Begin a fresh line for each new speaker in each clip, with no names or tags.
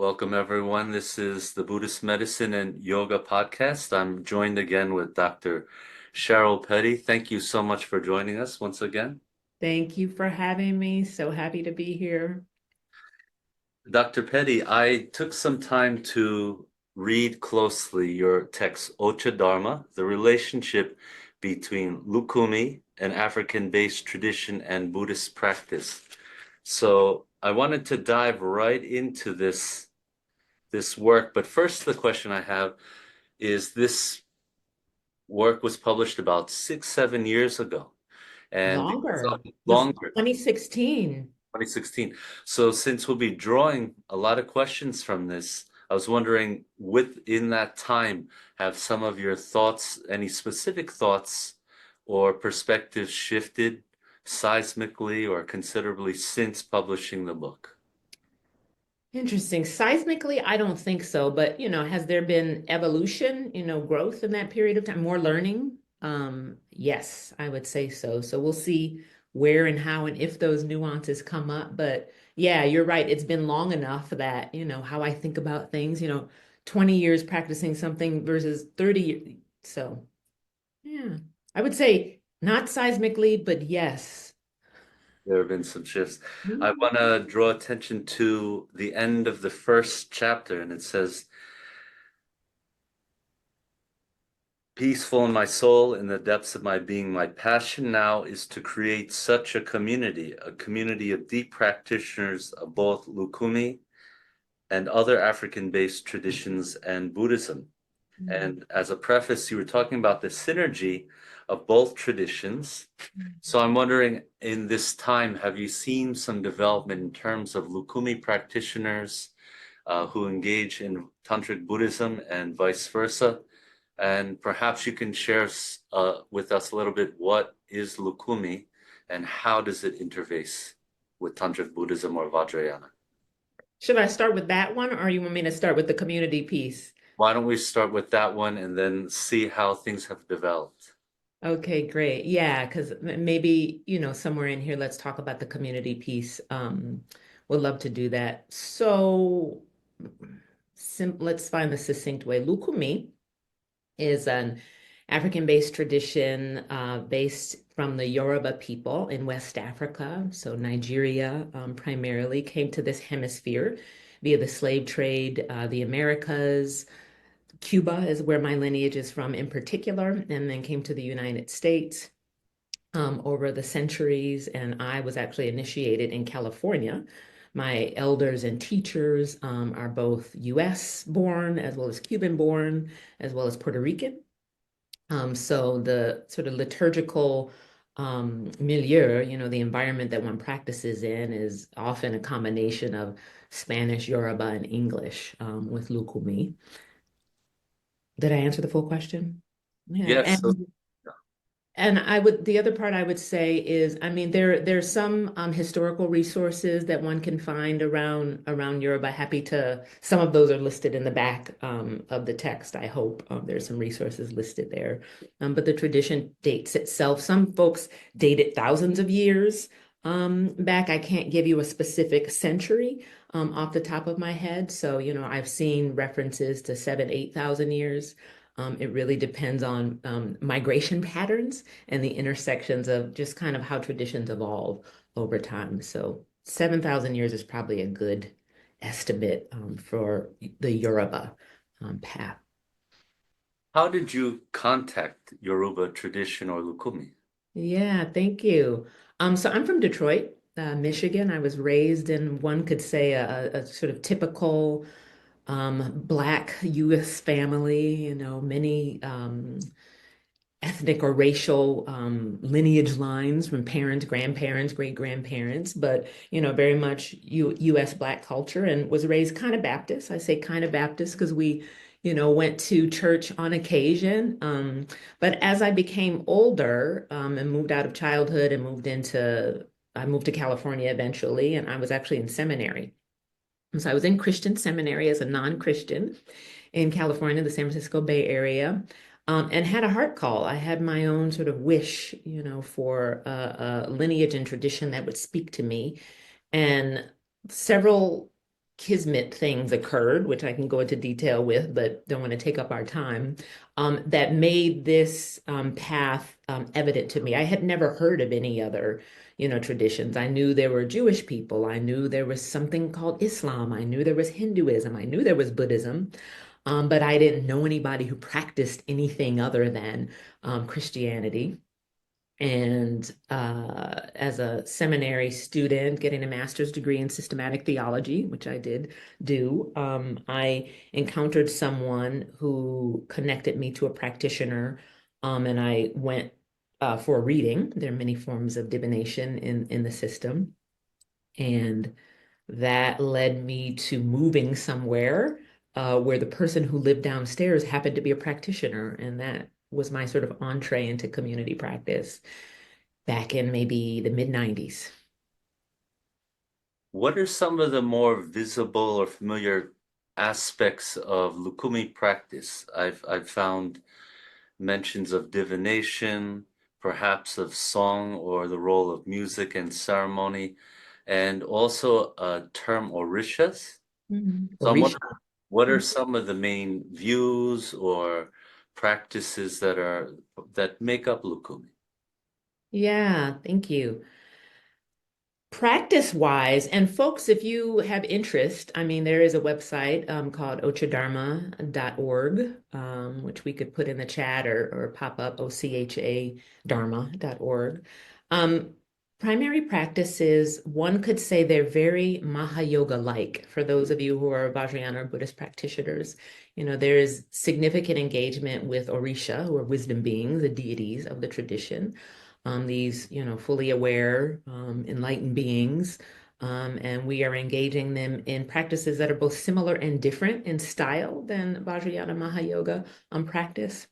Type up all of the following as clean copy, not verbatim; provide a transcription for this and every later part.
Welcome, everyone. This is the Buddhist Medicine and Yoga Podcast. I'm joined again with Dr. Cheryl Petty. Thank you so much for joining us once again.
Thank you for having me. So happy to be here.
Dr. Petty, I took some time to read closely your text, Ocha Dharma, the relationship between Lucumi, an African-based tradition, and Buddhist practice. So I wanted to dive right into this work. But first, the question I have is this work was published about 6, 7 years ago, and it's
Longer. Was
longer,
2016.
2016. So since we'll be drawing a lot of questions from this, I was wondering, within that time, have some of your thoughts, any specific thoughts or perspectives shifted seismically or considerably since publishing the book?
Interesting. Seismically, I don't think so, but has there been evolution, growth in that period of time, more learning? Yes, I would say so. So we'll see where and how and if those nuances come up. But yeah, you're right. It's been long enough that, how I think about things, 20 years practicing something versus 30 years. So yeah, I would say not seismically, but yes.
There have been some shifts. I
Mhm.
want to draw attention to the end of the first chapter, and it says, peaceful in my soul, in the depths of my being, my passion now is to create such a community of deep practitioners of both Lukumi and other African-based traditions and Buddhism. And as a preface, you were talking about the synergy of both traditions. So I'm wondering, in this time, have you seen some development in terms of Lukumi practitioners who engage in Tantric Buddhism and vice versa? And perhaps you can share with us a little bit what is Lucumi and how does it interface with Tantric Buddhism or Vajrayana?
Should I start with that one, or you want me to start with the community piece?
Why don't we start with that one and then see how things have developed?
Okay, great. Yeah, because maybe, somewhere in here, let's talk about the community piece. Would love to do that. So, let's find the succinct way. Lukumi is an African-based tradition based from the Yoruba people in West Africa. So Nigeria primarily came to this hemisphere via the slave trade, the Americas. Cuba is where my lineage is from in particular, and then came to the United States over the centuries. And I was actually initiated in California. My elders and teachers are both US born, as well as Cuban born, as well as Puerto Rican. So the sort of liturgical milieu, the environment that one practices in is often a combination of Spanish, Yoruba, and English with Lucumi. Did I answer the full question? Yeah.
Yes, so
And the other part I would say is, I mean, there's some historical resources that one can find around Europe. I'm happy to, some of those are listed in the back of the text, I hope. There's some resources listed there. But the tradition dates itself. Some folks date it thousands of years back. I can't give you a specific century off the top of my head. So, I've seen references to 7, 8,000 years. It really depends on migration patterns and the intersections of just kind of how traditions evolve over time. So 7,000 years is probably a good estimate for the Yoruba path.
how did you contact Yoruba tradition or Lukumi?
Yeah, thank you. So I'm from Detroit, Michigan. I was raised in, one could say, a sort of typical Black U.S. family, many ethnic or racial lineage lines from parents, grandparents, great grandparents, but very much U.S. Black culture, and was raised kind of Baptist. I say kind of Baptist because we, went to church on occasion. But as I became older and moved out of childhood and I moved to California eventually, and I was actually in seminary. And so I was in Christian seminary as a non-Christian in California, the San Francisco Bay Area, and had a heart call. I had my own sort of wish, for a lineage and tradition that would speak to me. And several kismet things occurred, which I can go into detail with, but don't want to take up our time, that made this path evident to me. I had never heard of any other, traditions. I knew there were Jewish people. I knew there was something called Islam. I knew there was Hinduism. I knew there was Buddhism. But I didn't know anybody who practiced anything other than Christianity. And as a seminary student, getting a master's degree in systematic theology, which I did do, I encountered someone who connected me to a practitioner, and I went for a reading. There are many forms of divination in the system, and that led me to moving somewhere where the person who lived downstairs happened to be a practitioner, and that was my sort of entree into community practice back in maybe the mid 90s.
What are some of the more visible or familiar aspects of Lucumi practice? I've found mentions of divination, perhaps of song or the role of music and ceremony, and also a term orishas. So I'm
Orisha.
wondering, what are some of the main views or practices that make up Lucumi?
Yeah, thank you. Practice wise, and folks, if you have interest, I mean, there is a website called ochadharma.org, which we could put in the chat or pop up OCHA dharma.org. Um, Primary practices, one could say they're very Mahayoga-like. For those of you who are Vajrayana or Buddhist practitioners, there is significant engagement with Orisha, who are wisdom beings, the deities of the tradition, these, fully aware, enlightened beings. And we are engaging them in practices that are both similar and different in style than Vajrayana Mahayoga practice.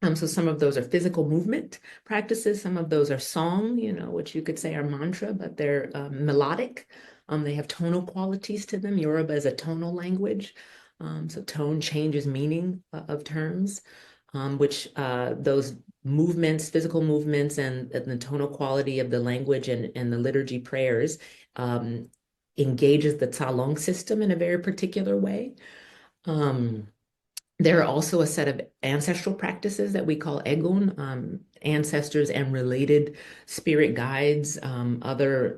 So some of those are physical movement practices. Some of those are song, which you could say are mantra, but they're melodic. They have tonal qualities to them. Yoruba is a tonal language. So tone changes meaning of terms, which those movements, physical movements, and the tonal quality of the language and the liturgy prayers engages the Tsalong system in a very particular way. Um, there are also a set of ancestral practices that we call egun, ancestors and related spirit guides, other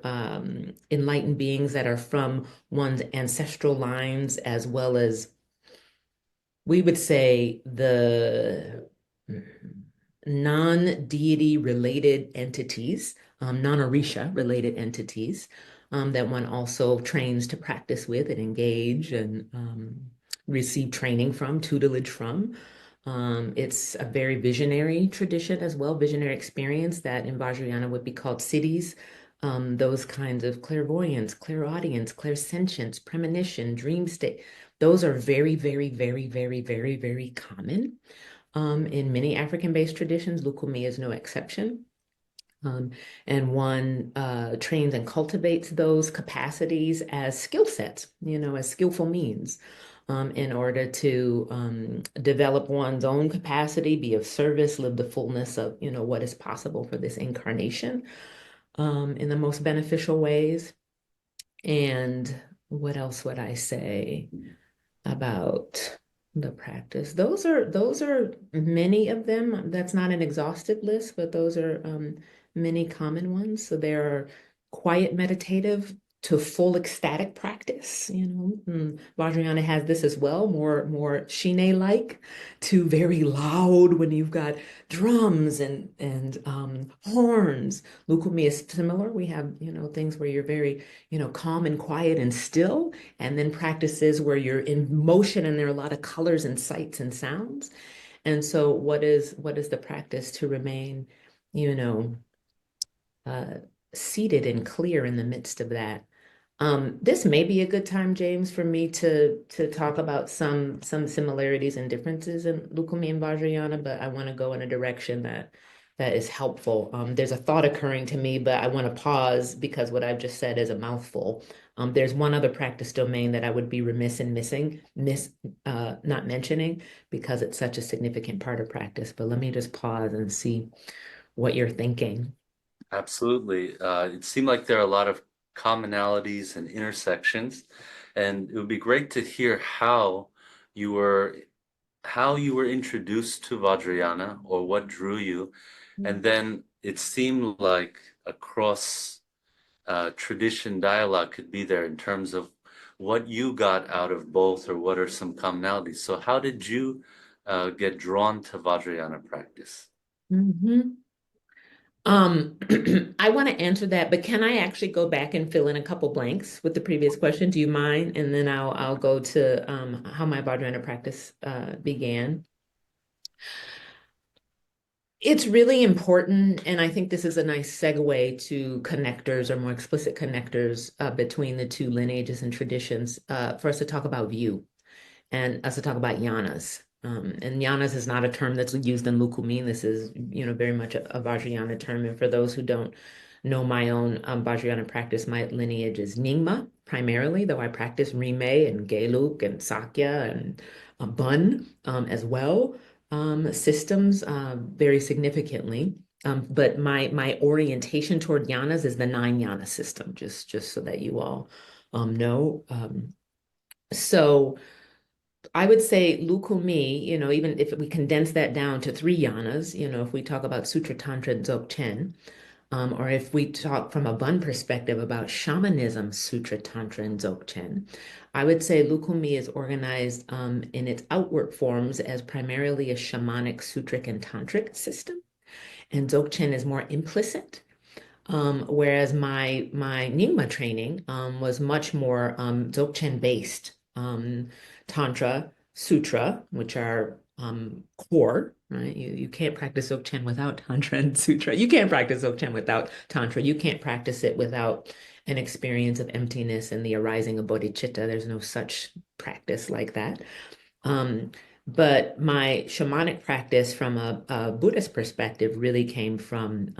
enlightened beings that are from one's ancestral lines, as well as we would say the non-deity related entities, non-Orisha related entities that one also trains to practice with and engage and receive training from, tutelage from. It's a very visionary tradition as well, visionary experience that in Vajrayana would be called cities. Those kinds of clairvoyance, clairaudience, clairsentience, premonition, dream state, those are very, very, very, very, very, very common in many African-based traditions. Lucumi is no exception. Um, and one trains and cultivates those capacities as skill sets, as skillful means in order to develop one's own capacity, be of service, live the fullness of, what is possible for this incarnation in the most beneficial ways. And what else would I say about the practice? Those are many of them. That's not an exhaustive list, but those are many common ones. So there are quiet meditative to full ecstatic practice. Vajrayana has this as well, more Shine-like to very loud when you've got drums and horns. Lucumi is similar. We have, things where you're very, calm and quiet and still, and then practices where you're in motion and there are a lot of colors and sights and sounds. And so what is the practice to remain, you know, uh, seated and clear in the midst of that? This may be a good time, James, for me to talk about some similarities and differences in Lucumi and Vajrayana, but I want to go in a direction that is helpful. There's a thought occurring to me, but I want to pause because what I've just said is a mouthful. There's one other practice domain that I would be remiss in not mentioning because it's such a significant part of practice. But let me just pause and see what you're thinking.
Absolutely. It seemed like there are a lot of commonalities and intersections. and it would be great to hear you were how you were introduced to Vajrayana or what drew you. And then it seemed like a cross tradition dialogue could be there in terms of what you got out of both or what are some commonalities. So how did you get drawn to Vajrayana practice?
Mhm. I want to answer that, but can I actually go back and fill in a couple blanks with the previous question? Do you mind? And then I'll go to how my Vajrayana practice began. It's really important, and I think this is a nice segue to connectors or more explicit connectors between the two lineages and traditions for us to talk about view and us to talk about yanas. And yanas is not a term that's used in Lucumi. This is, very much a Vajrayana term. And for those who don't know my own Vajrayana practice, my lineage is Nyingma primarily, though I practice Rime and Geluk and Sakya and Bun as well, systems very significantly. But my orientation toward yanas is the nine yana system, just so that you all know. So I would say Lukumi, even if we condense that down to three yanas, if we talk about Sutra, Tantra, and Dzogchen, or if we talk from a Bun perspective about shamanism, Sutra, Tantra, and Dzogchen, I would say Lukumi is organized in its outward forms as primarily a shamanic, sutric, and tantric system, and Dzogchen is more implicit. Whereas my Nyingma training was much more Dzogchen based, Tantra, Sutra, which are core, right? You can't practice Dzogchen without Tantra and Sutra. You can't practice Dzogchen without Tantra. You can't practice it without an experience of emptiness and the arising of bodhicitta. There's no such practice like that. Um, but my shamanic practice from a Buddhist perspective really came from,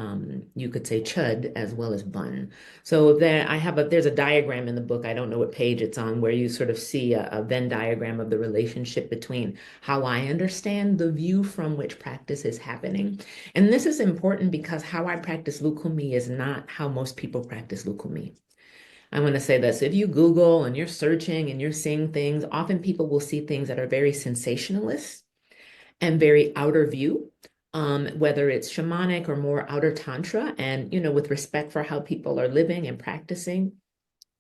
you could say, Chud as well as Bun. So there, there's a diagram in the book. I don't know what page it's on, where you sort of see a Venn diagram of the relationship between how I understand the view from which practice is happening. And this is important because how I practice Lukumi is not how most people practice Lukumi. I want to say this. If you Google and you're searching and you're seeing things, often people will see things that are very sensationalist and very outer view, whether it's shamanic or more outer tantra. And, with respect for how people are living and practicing,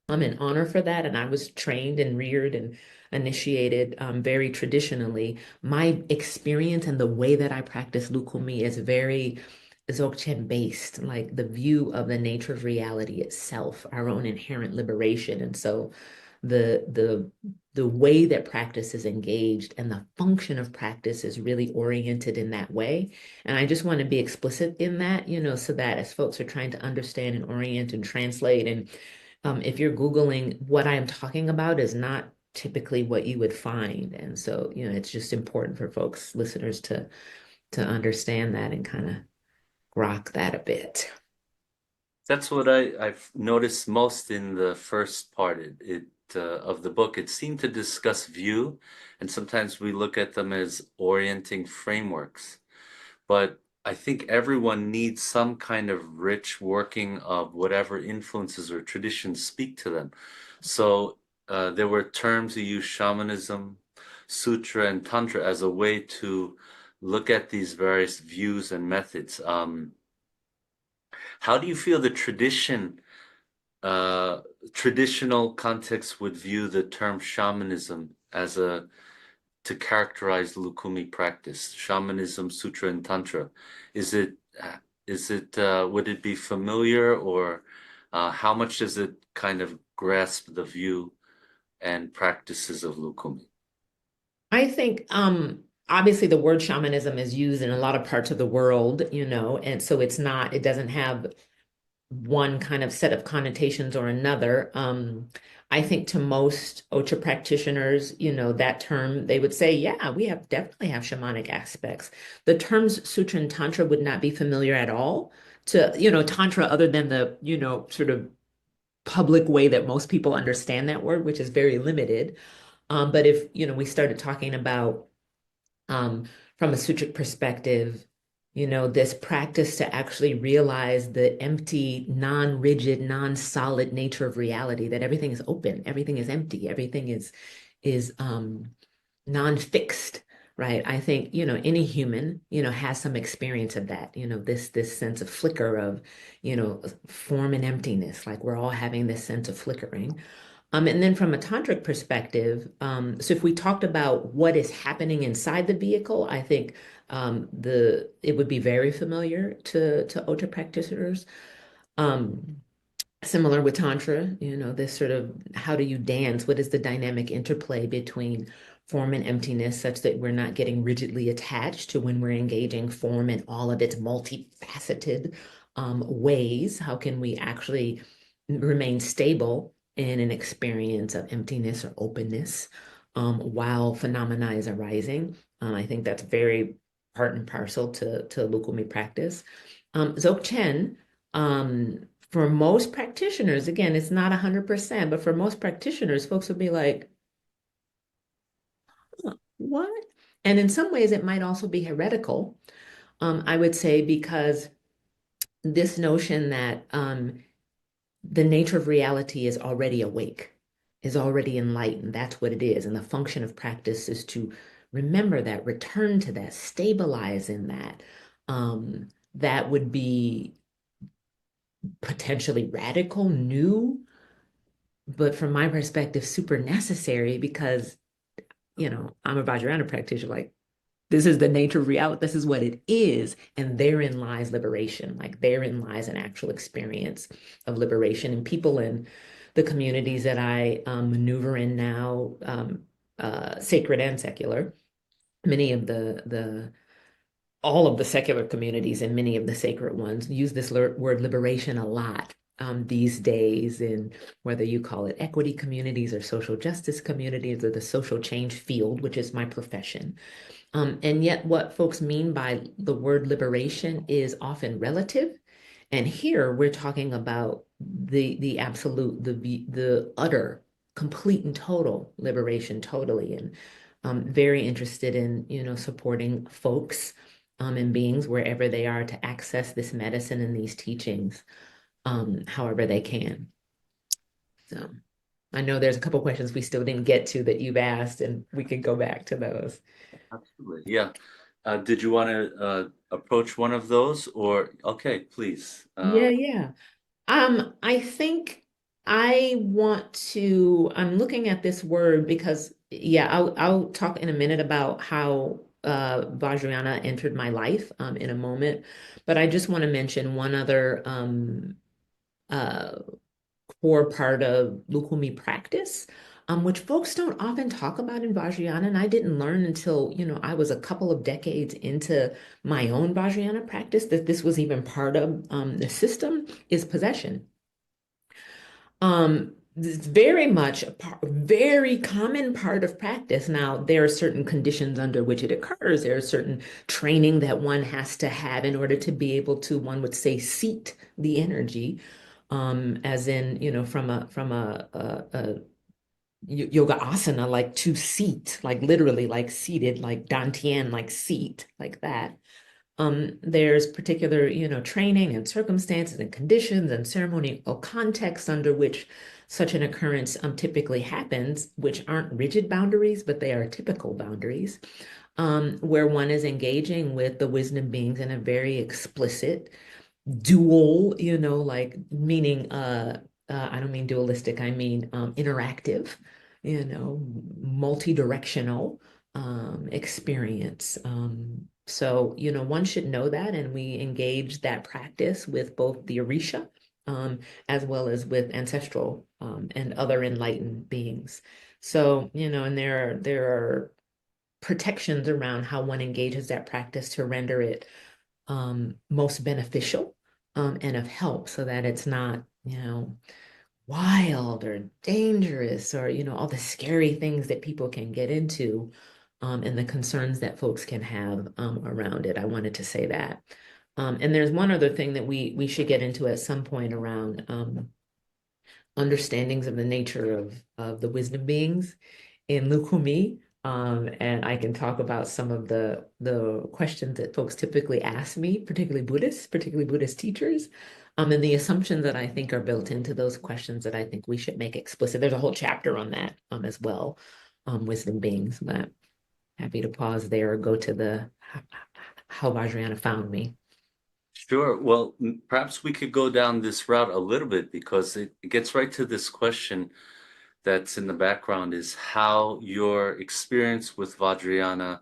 I'm in honor for that. And I was trained and reared and initiated very traditionally. My experience and the way that I practice Lukumi is very Dzogchen based, like the view of the nature of reality itself, our own inherent liberation. And so the way that practice is engaged and the function of practice is really oriented in that way. And I just want to be explicit in that, so that as folks are trying to understand and orient and translate, and if you're Googling, what I am talking about is not typically what you would find. And so, it's just important for folks, listeners, to understand that and kind of rock that a bit.
That's what I've noticed most in the first part of the book. It seemed to discuss view, and sometimes we look at them as orienting frameworks. But I think everyone needs some kind of rich working of whatever influences or traditions speak to them. So there were terms you use shamanism, sutra, and tantra as a way to look at these various views and methods. How do you feel the uh, traditional context would view the term shamanism as a to characterize Lukumi practice, shamanism, sutra, and tantra? Is it would it be familiar or how much does it kind of grasp the view and practices of Lukumi?
I think obviously the word shamanism is used in a lot of parts of the world, and so it doesn't have one kind of set of connotations or another. I think to most Ocha practitioners, that term, they would say, yeah, we definitely have shamanic aspects. The terms sutra and tantra would not be familiar at all to, tantra other than the, sort of public way that most people understand that word, which is very limited. But if, we started talking about um, from a sutric perspective, this practice to actually realize the empty, non-rigid, non-solid nature of reality, that everything is open, everything is empty, everything is non-fixed, right? I think, any human, has some experience of that, this sense of flicker of, form and emptiness, like we're all having this sense of flickering. And then from a tantric perspective, so if we talked about what is happening inside the vehicle, I think the it would be very familiar to Ocha practitioners. Um, Similar with Tantra, this sort of how do you dance? What is the dynamic interplay between form and emptiness such that we're not getting rigidly attached to when we're engaging form in all of its multifaceted ways? How can we actually remain stable in an experience of emptiness or openness while phenomena is arising? I think that's very part and parcel to Lucumi practice. Dzogchen, for most practitioners, again, it's not 100%, but for most practitioners, folks would be like, "Huh, what?" And in some ways, it might also be heretical, I would say, because this notion that the nature of reality is already awake, is already enlightened. That's what it is. And the function of practice is to remember that, return to that, stabilize in that. That would be potentially radical, new, but from my perspective, super necessary because, I'm a Vajrayana practitioner. Like, this is the nature of reality. This is what it is. And therein lies liberation. Like, therein lies an actual experience of liberation. And people in the communities that I maneuver in now, sacred and secular, many of the all of the secular communities and many of the sacred ones use this word liberation a lot these days, in whether you call it equity communities or social justice communities or the social change field, which is my profession. And yet, what folks mean by the word liberation is often relative. And here we're talking about the absolute, the utter, complete and total liberation, totally. And very interested in, supporting folks and beings wherever they are to access this medicine and these teachings, however they can. So I know there's a couple questions we still didn't get to that you've asked, and we could go back to those.
Absolutely. Yeah. Did you want to approach one of those or okay, please.
Yeah, yeah. I think I'm looking at this word because, yeah, I'll talk in a minute about how Vajrayana entered my life in a moment. But I just want to mention one other uh core part of Lucumi practice, which folks don't often talk about in Vajrayana. And I didn't learn until, I was a couple of decades into my own Vajrayana practice that this was even part of the system, is possession. It's very much very common part of practice. Now, there are certain conditions under which it occurs. There are certain training that one has to have in order to be able to, one would say, seat the energy, as in, from a yoga asana, like to seat, like literally like seated, like dantian, like seat, like that. There's particular, training and circumstances and conditions and ceremonial context under which such an occurrence typically happens, which aren't rigid boundaries, but they are typical boundaries, where one is engaging with the wisdom beings in a very explicit, dual, like meaning, I don't mean dualistic, I mean interactive, multi-directional experience. So, one should know that, and we engage that practice with both the Orisha as well as with ancestral and other enlightened beings. So, and there are protections around how one engages that practice to render it most beneficial and of help so that it's not, wild or dangerous or, all the scary things that people can get into and the concerns that folks can have around it. I wanted to say that. And there's one other thing that we should get into at some point around understandings of the nature of the wisdom beings in Lucumi. And I can talk about some of the questions that folks typically ask me, particularly Buddhist teachers, and the assumptions that I think are built into those questions that I think we should make explicit. There's a whole chapter on that as well, wisdom beings. But happy to pause there or go to the how Vajrayana found me.
Sure. Well, perhaps we could go down this route a little bit because it gets right to this question that's in the background is how your experience with Vajrayana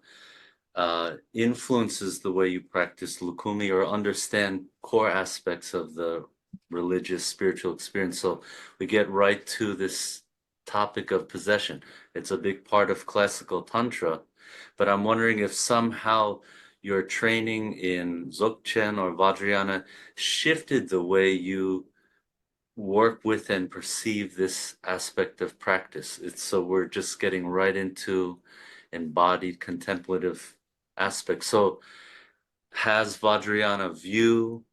influences the way you practice Lucumi or understand core aspects of the religious spiritual experience. So we get right to this topic of possession. It's a big part of classical Tantra, but I'm wondering if somehow your training in Dzogchen or Vajrayana shifted the way you work with and perceive this aspect of practice. It's so we're just getting right into embodied contemplative aspects. So has Vajrayana view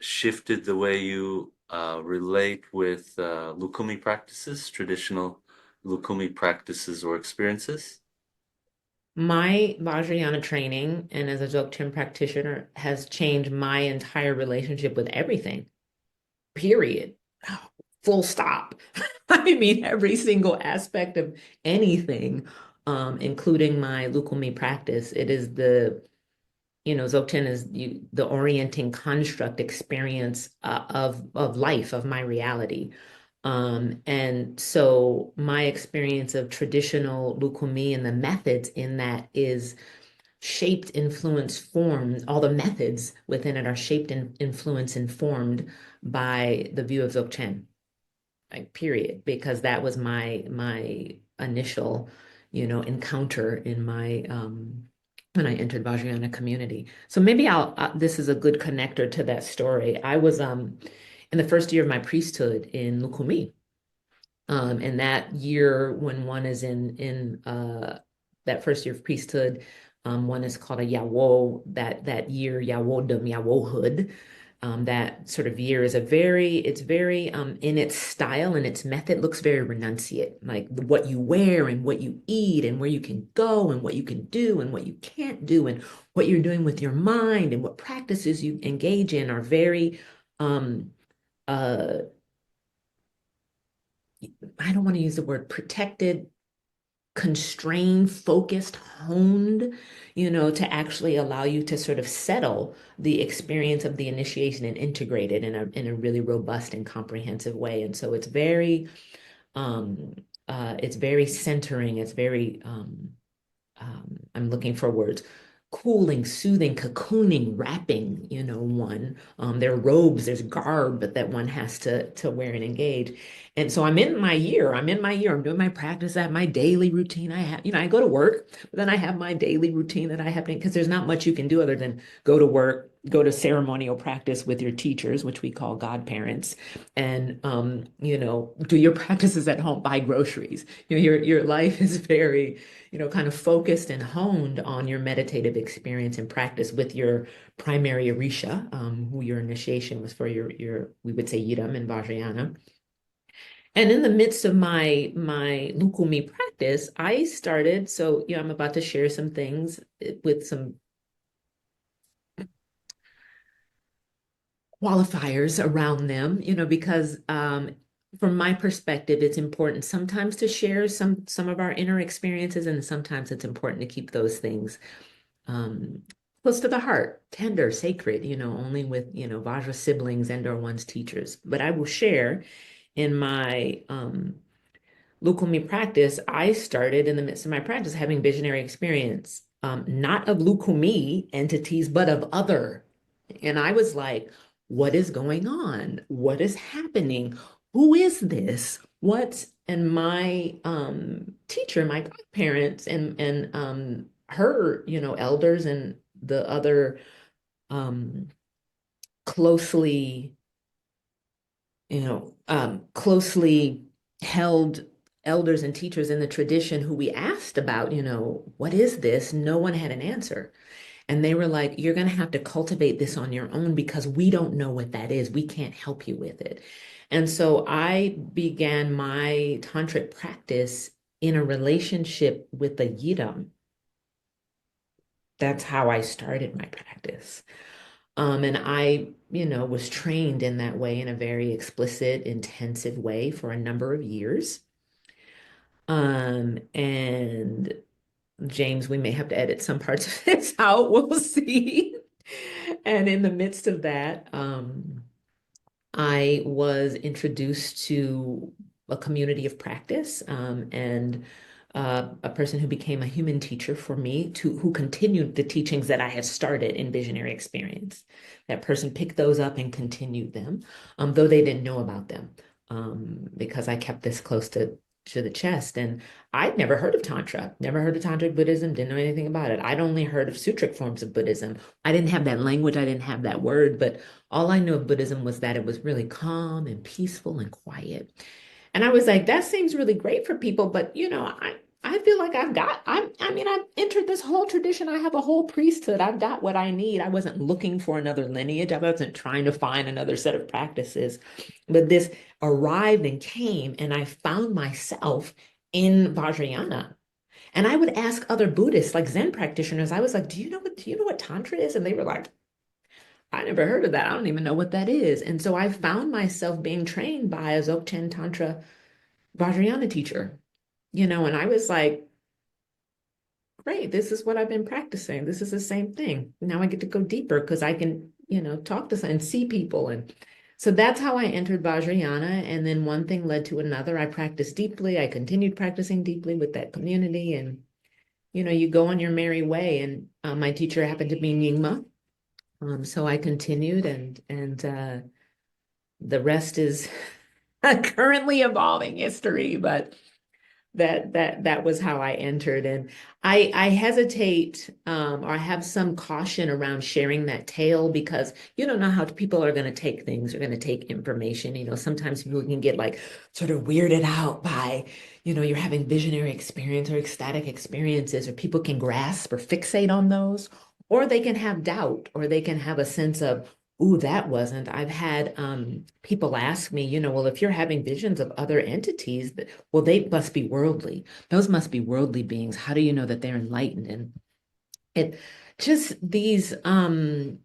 shifted the way you relate with Lucumi practices, traditional Lucumi practices or experiences?
My Vajrayana training and as a Dzogchen practitioner has changed my entire relationship with everything, period. Full stop. I mean, every single aspect of anything, including my Lukumi practice. It is Dzogchen is the orienting construct experience of life, of my reality. And so my experience of traditional Lukumi and the methods in that is shaped, influenced, formed. All the methods within it are shaped and influenced and formed by the view of Dzogchen, like period, because that was my initial, encounter in my when I entered Vajrayana community. So maybe this is a good connector to that story. I was in the first year of my priesthood in Lucumi. And that year when one is in that first year of priesthood, one is called a Yawo. That year, Yawodom, Yawohood. That sort of year is it's very in its style and its method looks very renunciate, like what you wear and what you eat and where you can go and what you can do and what you can't do and what you're doing with your mind and what practices you engage in are very um uh I don't want to use the word protected, constrained, focused, honed, to actually allow you to sort of settle the experience of the initiation and integrate it in a really robust and comprehensive way. And so um it's very centering, it's very I'm looking for words. Cooling, soothing, cocooning, wrapping, one. There are robes, there's garb that one has to wear and engage. And so I'm doing my practice, I have my daily routine. I go to work, but then I have my daily routine that I have to, because there's not much you can do other than go to work, go to ceremonial practice with your teachers, which we call godparents, and do your practices at home, buy groceries. Your life is very kind of focused and honed on your meditative experience and practice with your primary Orisha, who your initiation was for we would say Yidam and Vajrayana. And in the midst of my Lukumi practice, I started, so I'm about to share some things with some qualifiers around them, because from my perspective, it's important sometimes to share some of our inner experiences, and sometimes it's important to keep those things um, close to the heart, tender, sacred, only with, Vajra siblings and or one's teachers. But I will share in my Lukumi practice, I started in the midst of my practice having visionary experience, not of Lukumi entities, but of other. And I was like, what is going on? What is happening? Who is this? And my teacher, my godparents and her, elders and the other um closely closely held elders and teachers in the tradition who we asked about, what is this? No one had an answer. And they were like, you're going to have to cultivate this on your own because we don't know what that is. We can't help you with it. And so I began my tantric practice in a relationship with the Yidam. That's how I started my practice. And I, was trained in that way in a very explicit, intensive way for a number of years. And James, we may have to edit some parts of this out. We'll see. And in the midst of that, I was introduced to a community of practice, and a person who became a human teacher for me who continued the teachings that I had started in visionary experience. That person picked those up and continued them, though they didn't know about them, because I kept this close to the chest. And I'd never heard of Tantra, never heard of Tantric Buddhism, didn't know anything about it. I'd only heard of sutric forms of Buddhism. I didn't have that language, I didn't have that word, but all I knew of Buddhism was that it was really calm and peaceful and quiet. And I was like, that seems really great for people, but I feel like I've entered this whole tradition. I have a whole priesthood. I've got what I need. I wasn't looking for another lineage. I wasn't trying to find another set of practices. But this arrived and came, and I found myself in Vajrayana. And I would ask other Buddhists, like Zen practitioners, I was like, do you know what Tantra is? And they were like, I never heard of that. I don't even know what that is. And so I found myself being trained by a Dzogchen Tantra Vajrayana teacher, and I was like, great, this is what I've been practicing. This is the same thing. Now I get to go deeper because I can, talk to and see people. And so that's how I entered Vajrayana. And then one thing led to another. I practiced deeply. I continued practicing deeply with that community. And, you go on your merry way. And my teacher happened to be Nyingma. So I continued, and the rest is currently evolving history, but that was how I entered. And I hesitate, or I have some caution around sharing that tale, because you don't know how people are going to take things, are going to take information. Sometimes people can get like sort of weirded out by, you're having visionary experience or ecstatic experiences, or people can grasp or fixate on those, or they can have doubt, or they can have a sense of, ooh, that wasn't. I've had people ask me, well, if you're having visions of other entities, well, they must be worldly. Those must be worldly beings. How do you know that they're enlightened? And it just these, and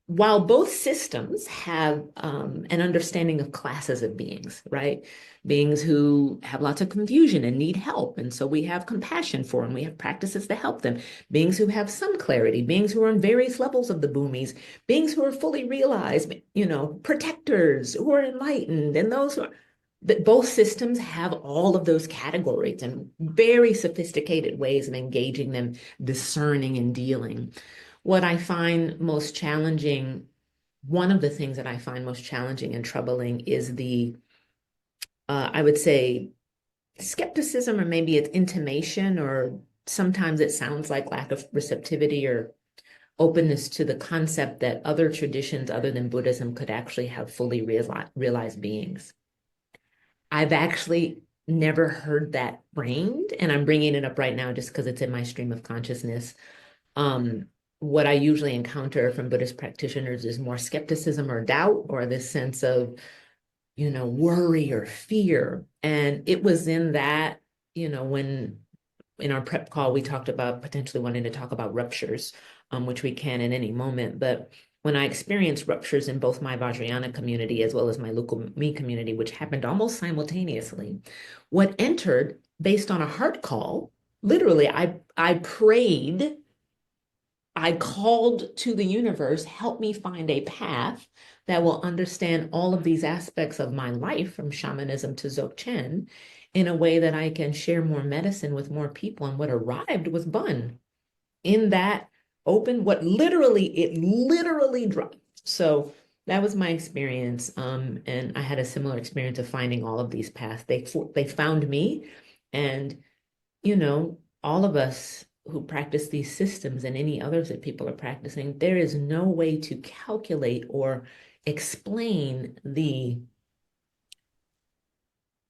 while both systems have an understanding of classes of beings, right? Beings who have lots of confusion and need help. And so we have compassion for them. We have practices to help them. Beings who have some clarity, beings who are on various levels of the boomies, beings who are fully realized, protectors who are enlightened, and those who are, that both systems have all of those categories and very sophisticated ways of engaging them, discerning and dealing. What I find most challenging, one of the things that I find most challenging and troubling is I would say, skepticism, or maybe it's intimation, or sometimes it sounds like lack of receptivity or openness to the concept that other traditions other than Buddhism could actually have fully realized beings. I've actually never heard that framed, and I'm bringing it up right now just because it's in my stream of consciousness. What I usually encounter from Buddhist practitioners is more skepticism or doubt, or this sense of, worry or fear. And it was in that, when in our prep call, we talked about potentially wanting to talk about ruptures, which we can at any moment. But when I experienced ruptures in both my Vajrayana community as well as my Lucumi community, which happened almost simultaneously, what entered based on a heart call, literally, I prayed, I called to the universe, help me find a path that will understand all of these aspects of my life, from shamanism to Dzogchen, in a way that I can share more medicine with more people. And what arrived was Bun in that open, it literally dropped. So that was my experience. And I had a similar experience of finding all of these paths. They found me, and all of us who practice these systems and any others that people are practicing, there is no way to calculate or explain the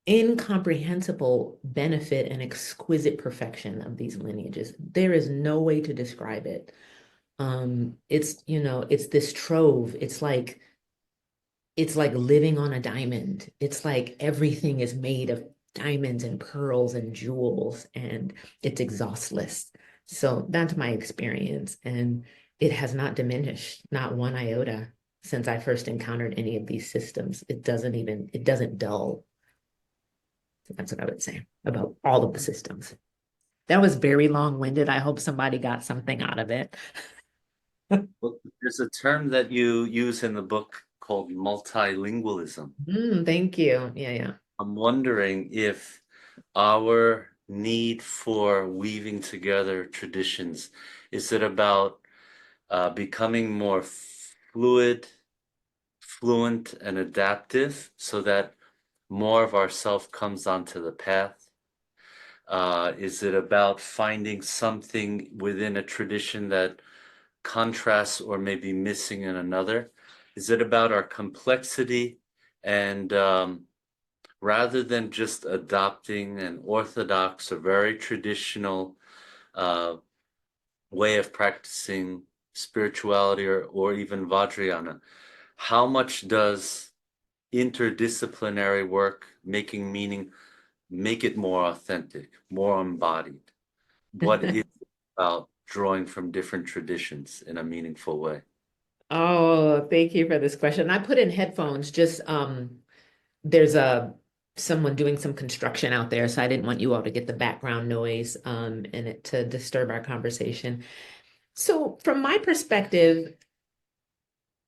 incomprehensible benefit and exquisite perfection of these lineages. There is no way to describe it. It's this trove. It's like living on a diamond. It's like everything is made of diamonds and pearls and jewels, and it's exhaustless. So that's my experience. And it has not diminished, not one iota since I first encountered any of these systems. It doesn't dull. So that's what I would say about all of the systems. That was very long-winded. I hope somebody got something out of it.
Well, there's a term that you use in the book called multilingualism.
Thank you. Yeah, yeah.
I'm wondering if our need for weaving together traditions, is it about becoming more fluent, and adaptive so that more of ourself comes onto the path? Is it about finding something within a tradition that contrasts or maybe missing in another? Is it about our complexity and rather than just adopting an orthodox or very traditional uh, way of practicing spirituality or even Vajrayana, how much does interdisciplinary work, making meaning, make it more authentic, more embodied? What is it about drawing from different traditions in a meaningful way?
Oh, thank you for this question. I put in headphones, just there's a someone doing some construction out there, so I didn't want you all to get the background noise and it to disturb our conversation. So from my perspective,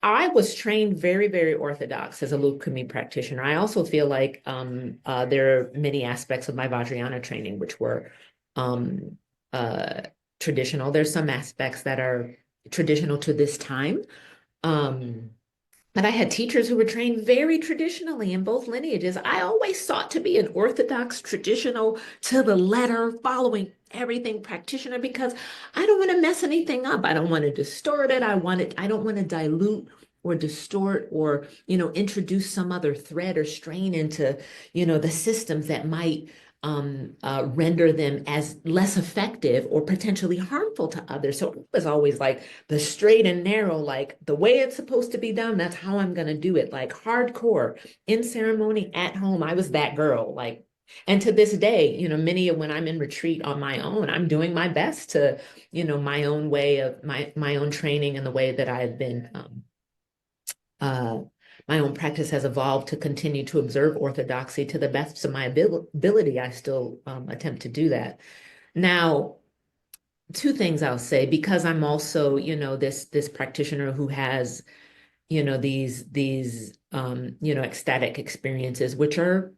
I was trained very, very orthodox as a Lucumi practitioner. I also feel like there are many aspects of my Vajrayana training which were um, uh, traditional. There's some aspects that are traditional to this time. Um, but I had teachers who were trained very traditionally in both lineages. I always sought to be an orthodox, traditional, to the letter, following everything practitioner because I don't want to mess anything up. I don't want to distort it. I don't want to dilute or distort or, introduce some other thread or strain into, the systems that might render them as less effective or potentially harmful to others. So it was always like the straight and narrow, like the way it's supposed to be done, that's how I'm going to do it. Like hardcore in ceremony at home. I was that girl. Like, and to this day, many of when I'm in retreat on my own, I'm doing my best to, my own way of my own training and the way that I've been uh, my own practice has evolved to continue to observe orthodoxy to the best of my ability. I still attempt to do that. Now, two things I'll say because I'm also, this practitioner who has these ecstatic experiences which are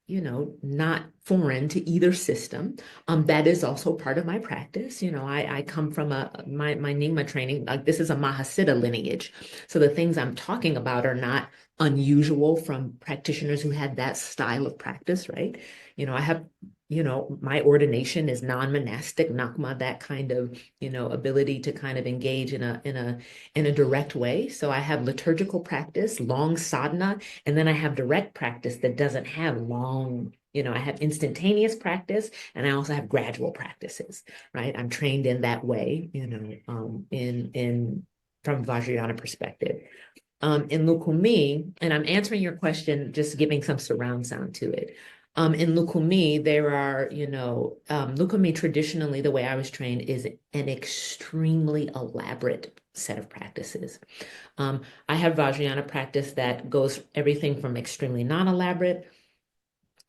not foreign to either system. That is also part of my practice. I come from my Nyingma training, like this is a Mahasiddha lineage, so the things I'm talking about are not unusual from practitioners who had that style of practice, right? I have my ordination is non-monastic nakma, that kind of ability to kind of engage in a direct way. So I have liturgical practice, long sadhana, and then I have direct practice that doesn't have long, I have instantaneous practice and I also have gradual practices, right? I'm trained in that way, in from Vajrayana perspective. In Lucumi, and I'm answering your question, just giving some surround sound to it. In Lucumi, there are, Lucumi traditionally, the way I was trained, is an extremely elaborate set of practices. I have Vajrayana practice that goes everything from extremely non-elaborate,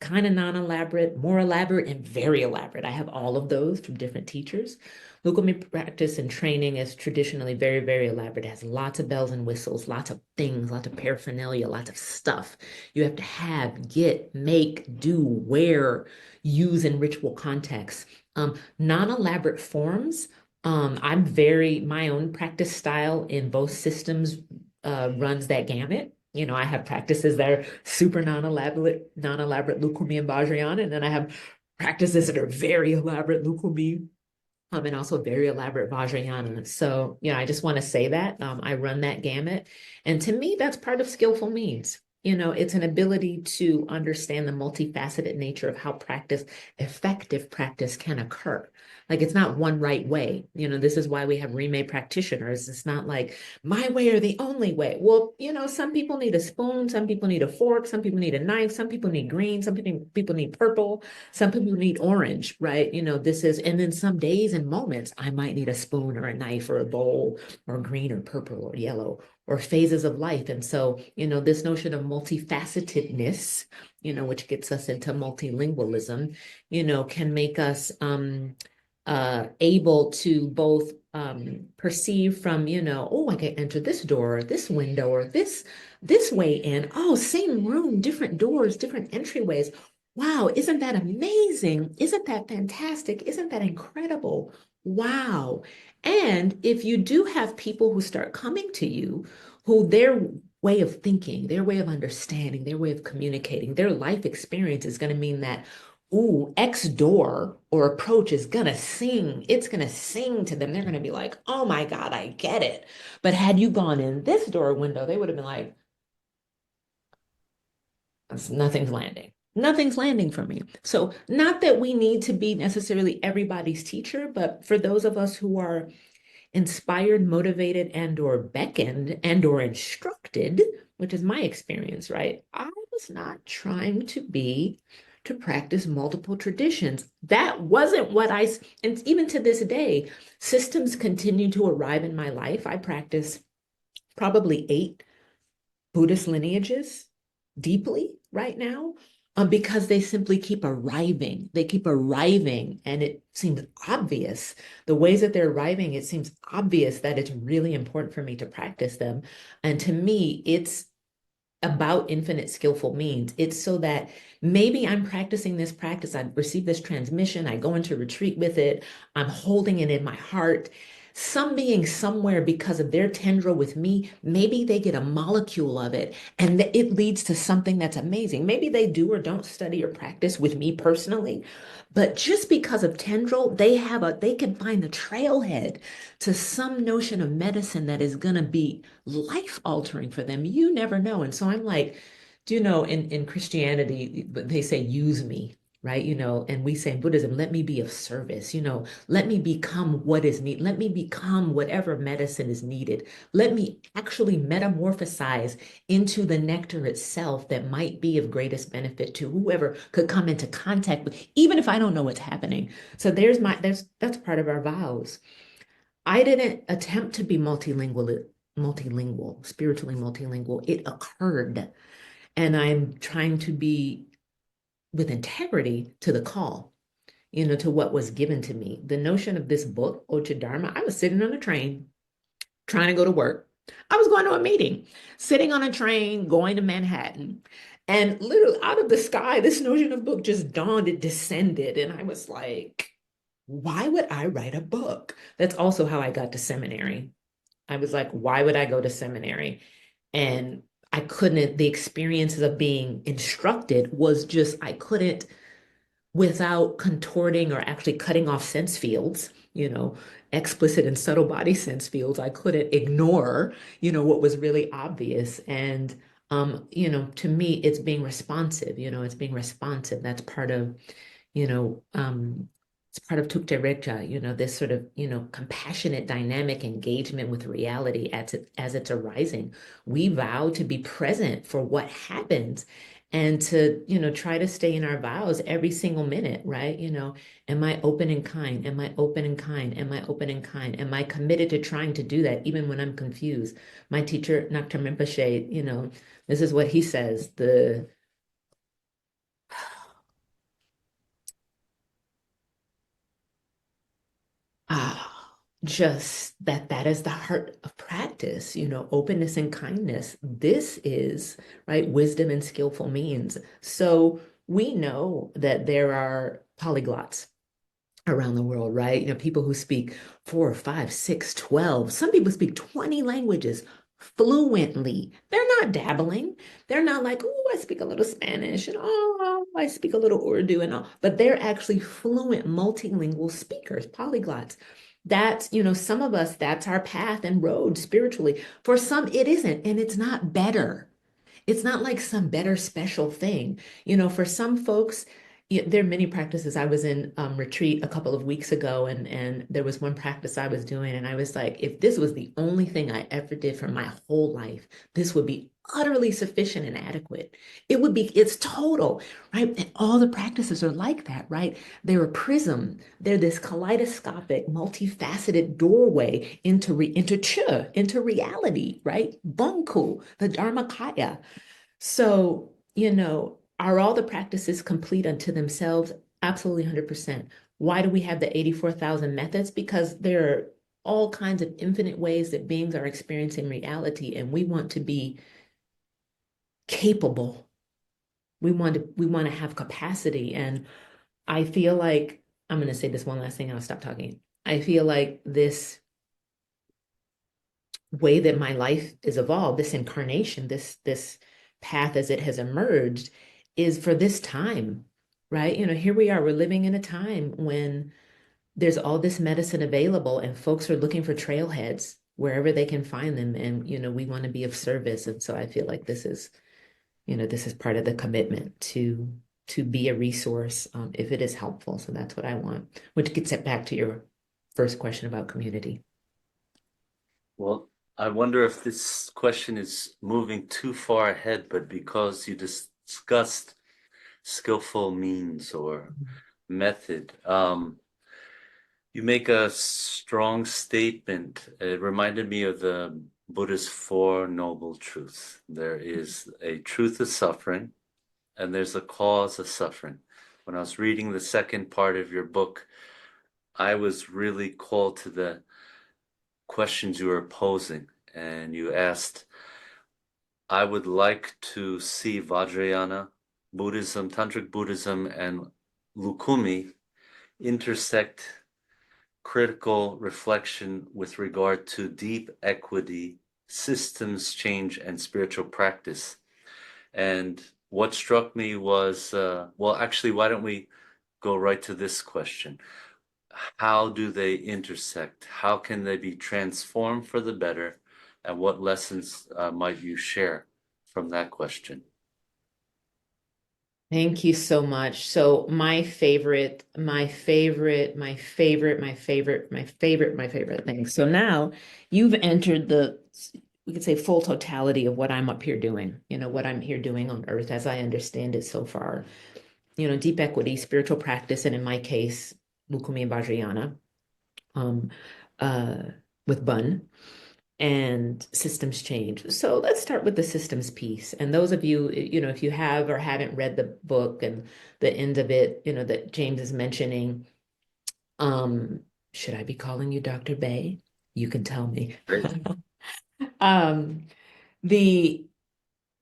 kind of non-elaborate, more elaborate, and very elaborate. I have all of those from different teachers. Lucumi practice and training is traditionally very, very elaborate. It has lots of bells and whistles, lots of things, lots of paraphernalia, lots of stuff you have to have, get, make, do, wear, use in ritual contexts. Non-elaborate forms. My own practice style in both systems runs that gamut. I have practices that are super non-elaborate Lucumi and Vajrayana, and then I have practices that are very elaborate Lucumi, and also very elaborate Vajrayana. So, I just want to say that I run that gamut. And to me, that's part of skillful means. It's an ability to understand the multifaceted nature of how effective practice can occur. Like it's not one right way. This is why we have remade practitioners. It's not like my way or the only way. Well, some people need a spoon, some people need a fork, some people need a knife, some people need green, some people need purple, some people need orange, right? And then some days and moments, I might need a spoon or a knife or a bowl or green or purple or yellow or phases of life. And so, this notion of multifacetedness, which gets us into multilingualism, can make us able to both perceive from, oh, I can enter this door or this window or this way in. Oh, same room, different doors, different entryways. Wow, isn't that amazing? Isn't that fantastic? Isn't that incredible? Wow. And if you do have people who start coming to you, who their way of thinking, their way of understanding, their way of communicating, their life experience is going to mean that, ooh, X door or approach is going to sing. It's going to sing to them. They're going to be like, oh my God, I get it. But had you gone in this door or window, they would have been like, nothing's landing. Nothing's landing for me. So, not that we need to be necessarily everybody's teacher, but for those of us who are inspired, motivated, and or beckoned and or instructed, which is my experience, right? I was not trying to practice multiple traditions. That wasn't and even to this day, systems continue to arrive in my life. I practice probably 8 Buddhist lineages deeply right now, because they simply keep arriving. They keep arriving, and it seems obvious. The ways that they're arriving, it seems obvious that it's really important for me to practice them. And to me, it's about infinite skillful means. It's so that maybe I'm practicing this practice, I receive this transmission, I go into retreat with it, I'm holding it in my heart. Some being somewhere, because of their tendril with me, maybe they get a molecule of it and it leads to something that's amazing. Maybe they do or don't study or practice with me personally, but just because of tendril, they can find the trailhead to some notion of medicine that is going to be life altering for them. You never know. And so I'm like, do you know, in Christianity, they say, use me, right? And we say in Buddhism, let me be of service, let me become what is needed. Let me become whatever medicine is needed. Let me actually metamorphosize into the nectar itself that might be of greatest benefit to whoever could come into contact with, even if I don't know what's happening. So that's part of our vows. I didn't attempt to be multilingual, spiritually multilingual. It occurred. And I'm trying to be with integrity to the call, to what was given to me. The notion of this book, Ocha Dharma, I was sitting on a train trying to go to work. I was going to a meeting, sitting on a train, going to Manhattan. And literally out of the sky, this notion of book just dawned, it descended. And I was like, why would I write a book? That's also how I got to seminary. I was like, why would I go to seminary? And I couldn't, the experiences of being instructed was just, I couldn't, without contorting or actually cutting off sense fields, explicit and subtle body sense fields, I couldn't ignore, what was really obvious. And, to me, it's being responsive, it's being responsive. That's part of, you know, um, it's part of Tukta Rekta, this sort of, compassionate dynamic engagement with reality as it's arising. We vow to be present for what happens and to, try to stay in our vows every single minute, right? Am I open and kind? Am I open and kind? Am I open and kind? Am I committed to trying to do that even when I'm confused? My teacher, Dr. Rinpoche, this is what he says, Ah, just that is the heart of practice, openness and kindness. This is, right, wisdom and skillful means. So we know that there are polyglots around the world, right? People who speak 4, 5, 6, 12. Some people speak 20 languages fluently. They're not dabbling. They're not like, oh, I speak a little Spanish and oh, I speak a little Urdu and all, but they're actually fluent multilingual speakers, polyglots. That's, some of us, that's our path and road spiritually. For some, it isn't, and it's not better. It's not like some better special thing. For some folks, Yeah, there are many practices. I was in retreat a couple of weeks ago, and there was one practice I was doing, and I was like, if this was the only thing I ever did for my whole life, this would be utterly sufficient and adequate. It would be, it's total, right? And all the practices are like that, right? They're a prism. They're this kaleidoscopic, multifaceted doorway into reality, right? Bunku, the Dharmakaya. So, are all the practices complete unto themselves? Absolutely 100%. Why do we have the 84,000 methods? Because there are all kinds of infinite ways that beings are experiencing reality, and we want to be capable. We want to have capacity. And I feel like I'm going to say this one last thing and I'll stop talking. I feel like this way that my life is evolved, this incarnation, this path as it has emerged, is for this time, right? Here we are, we're living in a time when there's all this medicine available and folks are looking for trailheads wherever they can find them. And, we want to be of service. And so I feel like this is part of the commitment to be a resource if it is helpful. So that's what I want, which gets it back to your first question about community.
Well, I wonder if this question is moving too far ahead, but because you discussed skillful means or method, you make a strong statement. It reminded me of the Buddha's Four Noble Truths. There is a truth of suffering, and there's a cause of suffering. When I was reading the second part of your book, I was really called to the questions you were posing. And you asked, I would like to see Vajrayana, Buddhism, Tantric Buddhism, and Lucumi intersect critical reflection with regard to deep equity, systems change, and spiritual practice. And what struck me was, well, actually, why don't we go right to this question? How do they intersect? How can they be transformed for the better? And what lessons might you share from that question?
Thank you so much. So my favorite thing. So now you've entered we could say full totality of what I'm up here doing, what I'm here doing on earth as I understand it so far. Deep equity, spiritual practice, and in my case, Lucumi and Vajrayana, um, uh, with Bun and systems change. So let's start with the systems piece. And those of you, if you have or haven't read the book and the end of it, that James is mentioning, um, should I be calling you Dr. Bay? You can tell me.
Great.
Um, the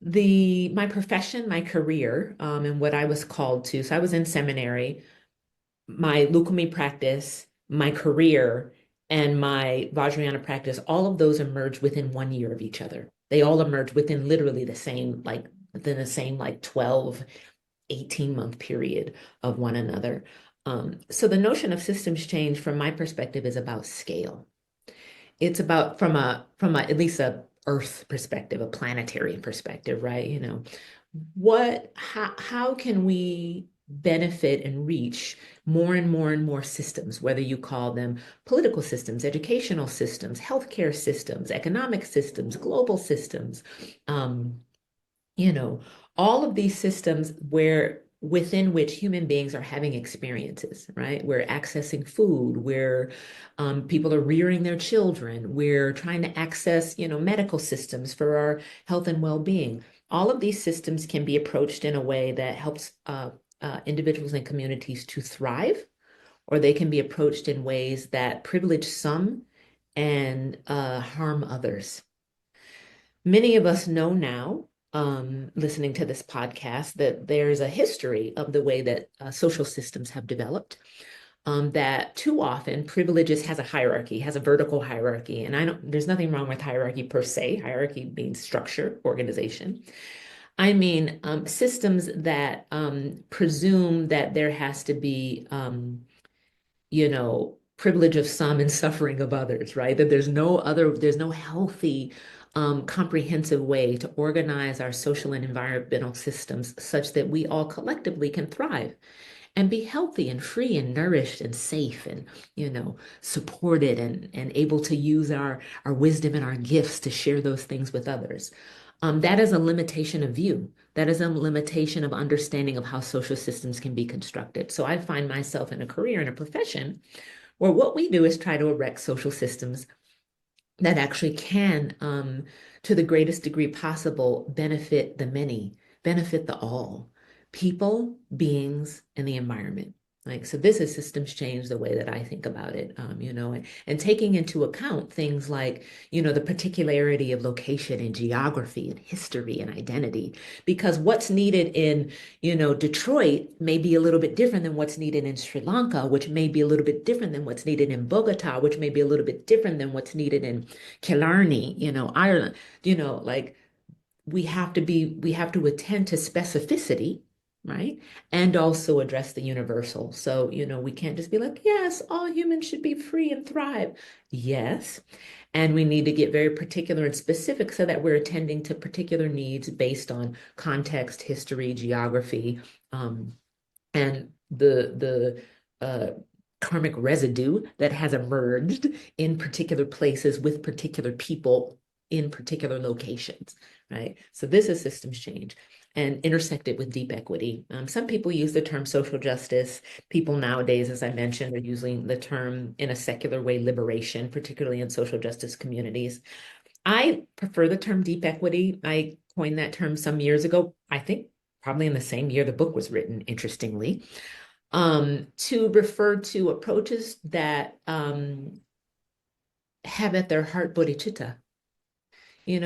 my profession, my career, and what I was called to. So I was in seminary, my Lucumi practice, my career, and my Vajrayana practice, all of those emerged within 1 year of each other. They all emerged within literally within the same like 12, 18-month period of one another. So the notion of systems change from my perspective is about scale. It's about from a at least a Earth perspective, a planetary perspective, right? How can we benefit and reach more and more and more systems, whether you call them political systems, educational systems, healthcare systems, economic systems, global systems, um, you know, all of these systems within which human beings are having experiences, right? We're accessing food, people are rearing their children, we're trying to access, medical systems for our health and well-being. All of these systems can be approached in a way that helps individuals and communities to thrive, or they can be approached in ways that privilege some and harm others. Many of us know now, listening to this podcast, that there's a history of the way that social systems have developed. That too often privileges has a hierarchy, has a vertical hierarchy. And there's nothing wrong with hierarchy per se. Hierarchy means structure, organization. I mean, systems that presume that there has to be, privilege of some and suffering of others, right? That there's no healthy comprehensive way to organize our social and environmental systems such that we all collectively can thrive and be healthy and free and nourished and safe and, supported and able to use our wisdom and our gifts to share those things with others. That is a limitation of view. That is a limitation of understanding of how social systems can be constructed. So I find myself in a career, in a profession, where what we do is try to erect social systems that actually can, to the greatest degree possible, benefit the many, benefit the all, people, beings, and the environment. Like, so this is systems change the way that I think about it, and taking into account things like, the particularity of location and geography and history and identity, because what's needed in, Detroit may be a little bit different than what's needed in Sri Lanka, which may be a little bit different than what's needed in Bogota, which may be a little bit different than what's needed in Killarney, Ireland, like we have to attend to specificity, right? And also address the universal. So, we can't just be like, yes, all humans should be free and thrive. Yes. And we need to get very particular and specific so that we're attending to particular needs based on context, history, geography, and the karmic residue that has emerged in particular places with particular people in particular locations, right? So this is systems change and intersected with deep equity. Some people use the term social justice. People nowadays, as I mentioned, are using the term in a secular way, liberation, particularly in social justice communities. I prefer the term deep equity. I coined that term some years ago, I think probably in the same year the book was written, interestingly, to refer to approaches that have at their heart bodhicitta,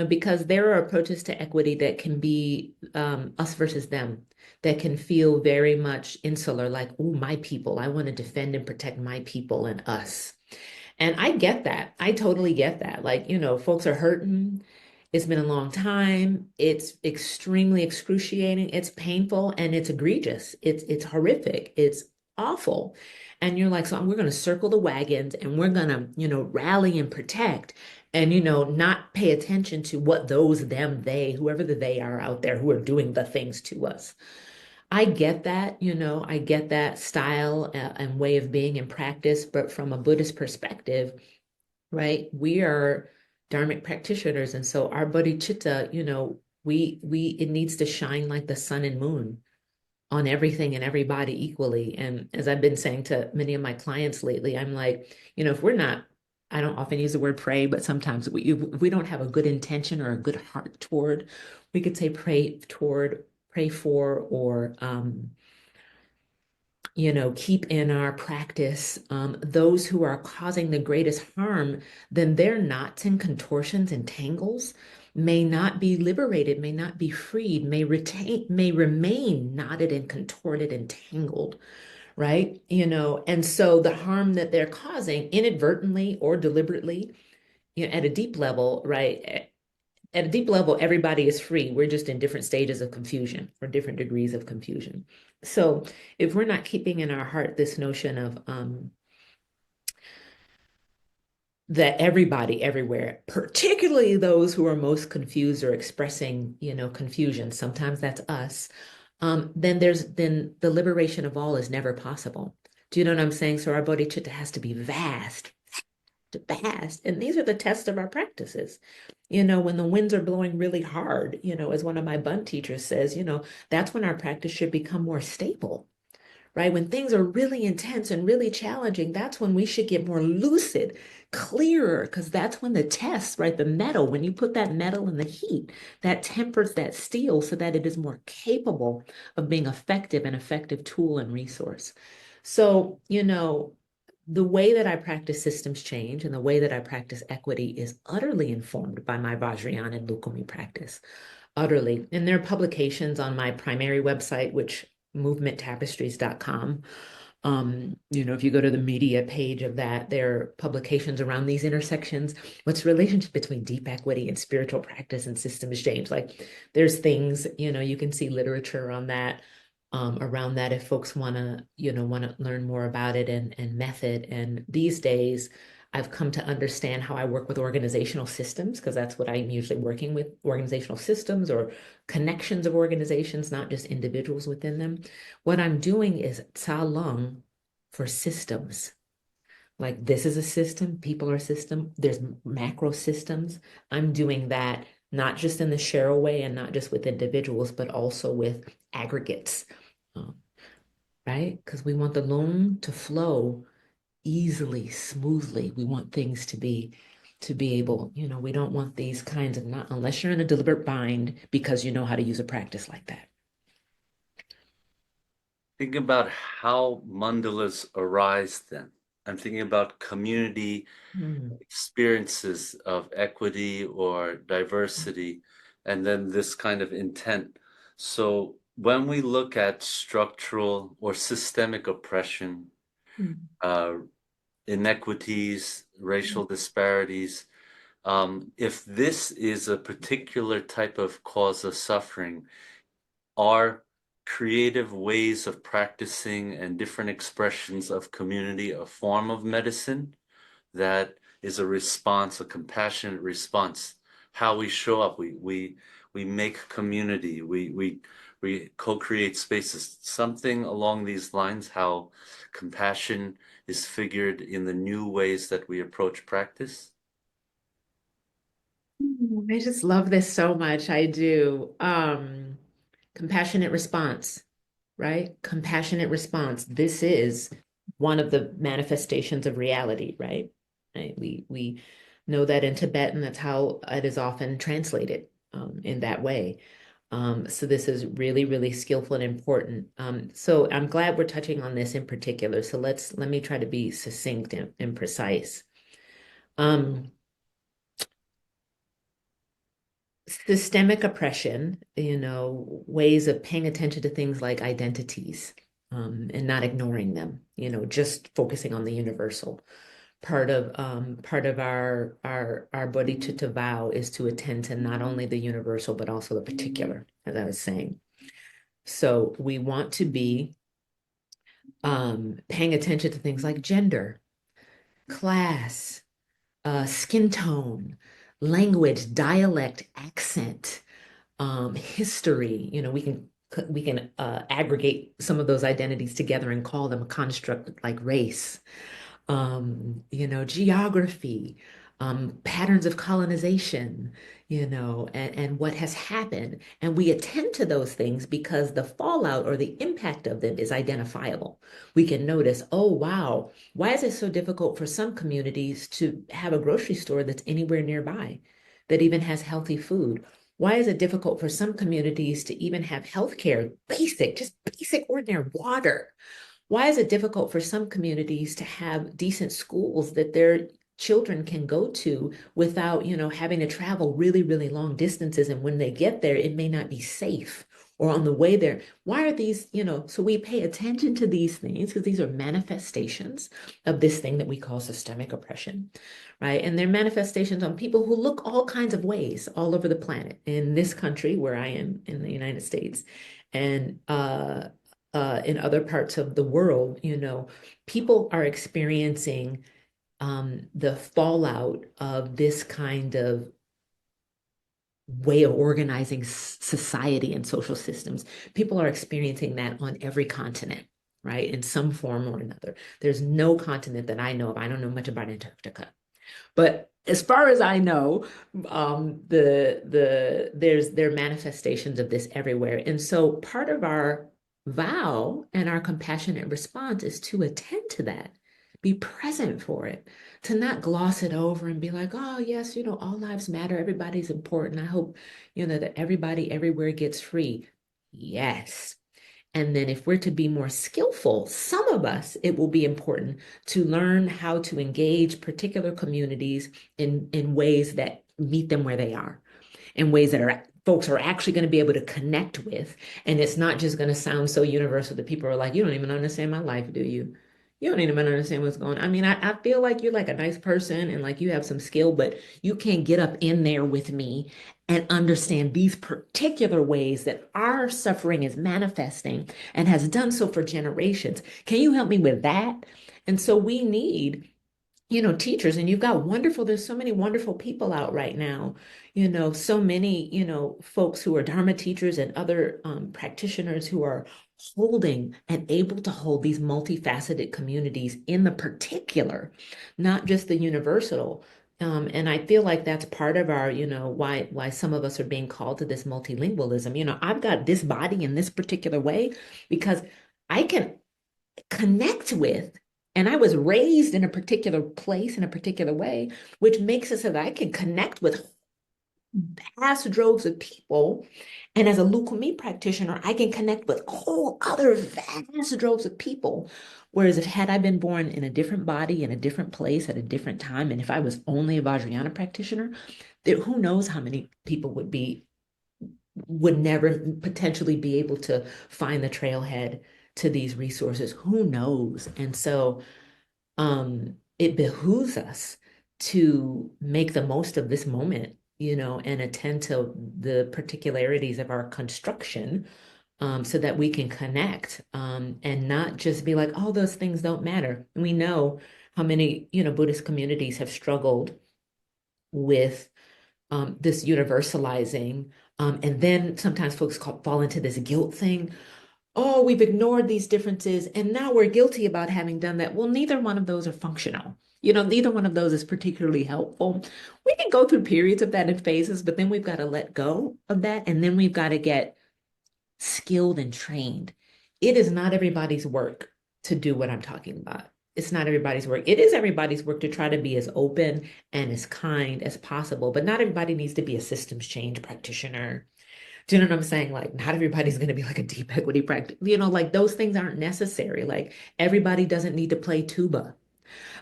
because there are approaches to equity that can be us versus them, that can feel very much insular, like, oh, my people, I want to defend and protect my people and us. And I get that. I totally get that. Like, folks are hurting. It's been a long time. It's extremely excruciating. It's painful and it's egregious. It's horrific. It's awful. And you're like, so we're going to circle the wagons and we're going to, rally and protect and, not pay attention to what those, them, they, whoever the they are out there who are doing the things to us. I get that, I get that style and way of being in practice, but from a Buddhist perspective, right, we are dharmic practitioners, and so our bodhicitta, we it needs to shine like the sun and moon on everything and everybody equally. And as I've been saying to many of my clients lately, I'm like, if we're not, I don't often use the word pray, but sometimes if we don't have a good intention or a good heart toward, we could say pray toward, pray for, or keep in our practice those who are causing the greatest harm, then their knots and contortions and tangles may not be liberated, may not be freed, may remain knotted and contorted and tangled, right? And so the harm that they're causing inadvertently or deliberately, at a deep level, right? At a deep level, everybody is free. We're just in different stages of confusion or different degrees of confusion. So if we're not keeping in our heart this notion of that everybody everywhere, particularly those who are most confused or expressing, confusion, sometimes that's us, then the liberation of all is never possible. Do you know what I'm saying? So our bodhicitta has to be vast, to vast. And these are the tests of our practices. When the winds are blowing really hard, as one of my Bun teachers says, that's when our practice should become more stable, right? When things are really intense and really challenging, that's when we should get more lucid, clearer, because that's when the test, right? The metal, when you put that metal in the heat, that tempers that steel so that it is more capable of being an effective tool and resource. So, the way that I practice systems change and the way that I practice equity is utterly informed by my Vajrayana and Lucumi practice, utterly. And there are publications on my primary website, which movementtapestries.com. If you go to the media page of that, there are publications around these intersections. What's the relationship between deep equity and spiritual practice and systems change? Like there's things, you can see literature on that, around that if folks want to, want to learn more about it and method. And these days, I've come to understand how I work with organizational systems, because that's what I'm usually working with, organizational systems or connections of organizations, not just individuals within them. What I'm doing is Tsa Lung for systems. Like this is a system, people are a system, there's macro systems. I'm doing that not just in the Cheryl way and not just with individuals, but also with aggregates, um, right? Because we want the loan to flow easily, smoothly. We want things to be able, we don't want these kinds of not unless you're in a deliberate bind because you know how to use a practice like that.
Think about how mandalas arise then. I'm thinking about community
Mm,
experiences of equity or diversity, and then this kind of intent. So when we look at structural or systemic oppression,
mm,
uh, inequities, racial disparities, if this is a particular type of cause of suffering, are creative ways of practicing and different expressions of community a form of medicine that is a response, a compassionate response? How we show up, we make community, we co-create spaces, something along these lines, how compassion is figured in the new ways that we approach practice.
I just love this so much. I do. Compassionate response, right? Compassionate response. This is one of the manifestations of reality, right? Right? We know that in Tibetan, that's how it is often translated in that way. So this is really, really skillful and important. So I'm glad we're touching on this in particular. So let me try to be succinct and precise. Um, Systemic oppression, ways of paying attention to things like identities, and not ignoring them, just focusing on the universal. Part of our bodhicitta vow is to attend to not only the universal, but also the particular, as I was saying. So we want to be paying attention to things like gender, class, skin tone, language, dialect, accent, history. We can aggregate some of those identities together and call them a construct like race, geography, patterns of colonization, and what has happened. And we attend to those things because the fallout or the impact of them is identifiable. We can notice, oh, wow, why is it so difficult for some communities to have a grocery store that's anywhere nearby that even has healthy food? Why is it difficult for some communities to even have healthcare, just basic, ordinary water? Why is it difficult for some communities to have decent schools that their children can go to without, having to travel really, really long distances? And when they get there, it may not be safe or on the way there. Why are these, so we pay attention to these things because these are manifestations of this thing that we call systemic oppression, right? And they're manifestations on people who look all kinds of ways all over the planet, in this country where I am in the United States. And in other parts of the world, people are experiencing the fallout of this kind of way of organizing society and social systems. People are experiencing that on every continent, right? In some form or another. There's no continent that I know of. I don't know much about Antarctica, but as far as I know, there are manifestations of this everywhere. And so part of our vow and our compassionate response is to attend to that, be present for it, to not gloss it over and be like, oh, yes, all lives matter, everybody's important. I hope, that everybody everywhere gets free. Yes. And then if we're to be more skillful, some of us, it will be important to learn how to engage particular communities in ways that meet them where they are, in ways that are folks are actually going to be able to connect with. And it's not just going to sound so universal that people are like, you don't even understand my life, do you? You don't even understand what's going on. I mean, I feel like you're like a nice person and like you have some skill, but you can't get up in there with me and understand these particular ways that our suffering is manifesting and has done so for generations. Can you help me with that? And so we need teachers, and you've got there's so many wonderful people out right now, so many, folks who are Dharma teachers and other practitioners who are holding and able to hold these multifaceted communities in the particular, not just the universal. And I feel like that's part of our, why some of us are being called to this multilingualism. I've got this body in this particular way because I can connect with. And I was raised in a particular place in a particular way, which makes it so that I can connect with vast droves of people. And as a Lucumi practitioner, I can connect with whole other vast droves of people. Whereas if had I been born in a different body, in a different place, at a different time, and if I was only a Vajrayana practitioner, who knows how many people would never potentially be able to find the trailhead to these resources. Who knows? And so it behooves us to make the most of this moment, and attend to the particularities of our construction, so that we can connect, and not just be like, oh, those things don't matter. And we know how many, Buddhist communities have struggled with this universalizing. And then sometimes folks fall into this guilt thing. Oh, we've ignored these differences and now we're guilty about having done that. Well, neither one of those are functional. Neither one of those is particularly helpful. We can go through periods of that in phases, but then we've got to let go of that. And then we've got to get skilled and trained. It is not everybody's work to do what I'm talking about. It's not everybody's work. It is everybody's work to try to be as open and as kind as possible, but not everybody needs to be a systems change practitioner. Do you know what I'm saying? Like, not everybody's going to be like a deep equity practice. Like those things aren't necessary. Like, everybody doesn't need to play tuba.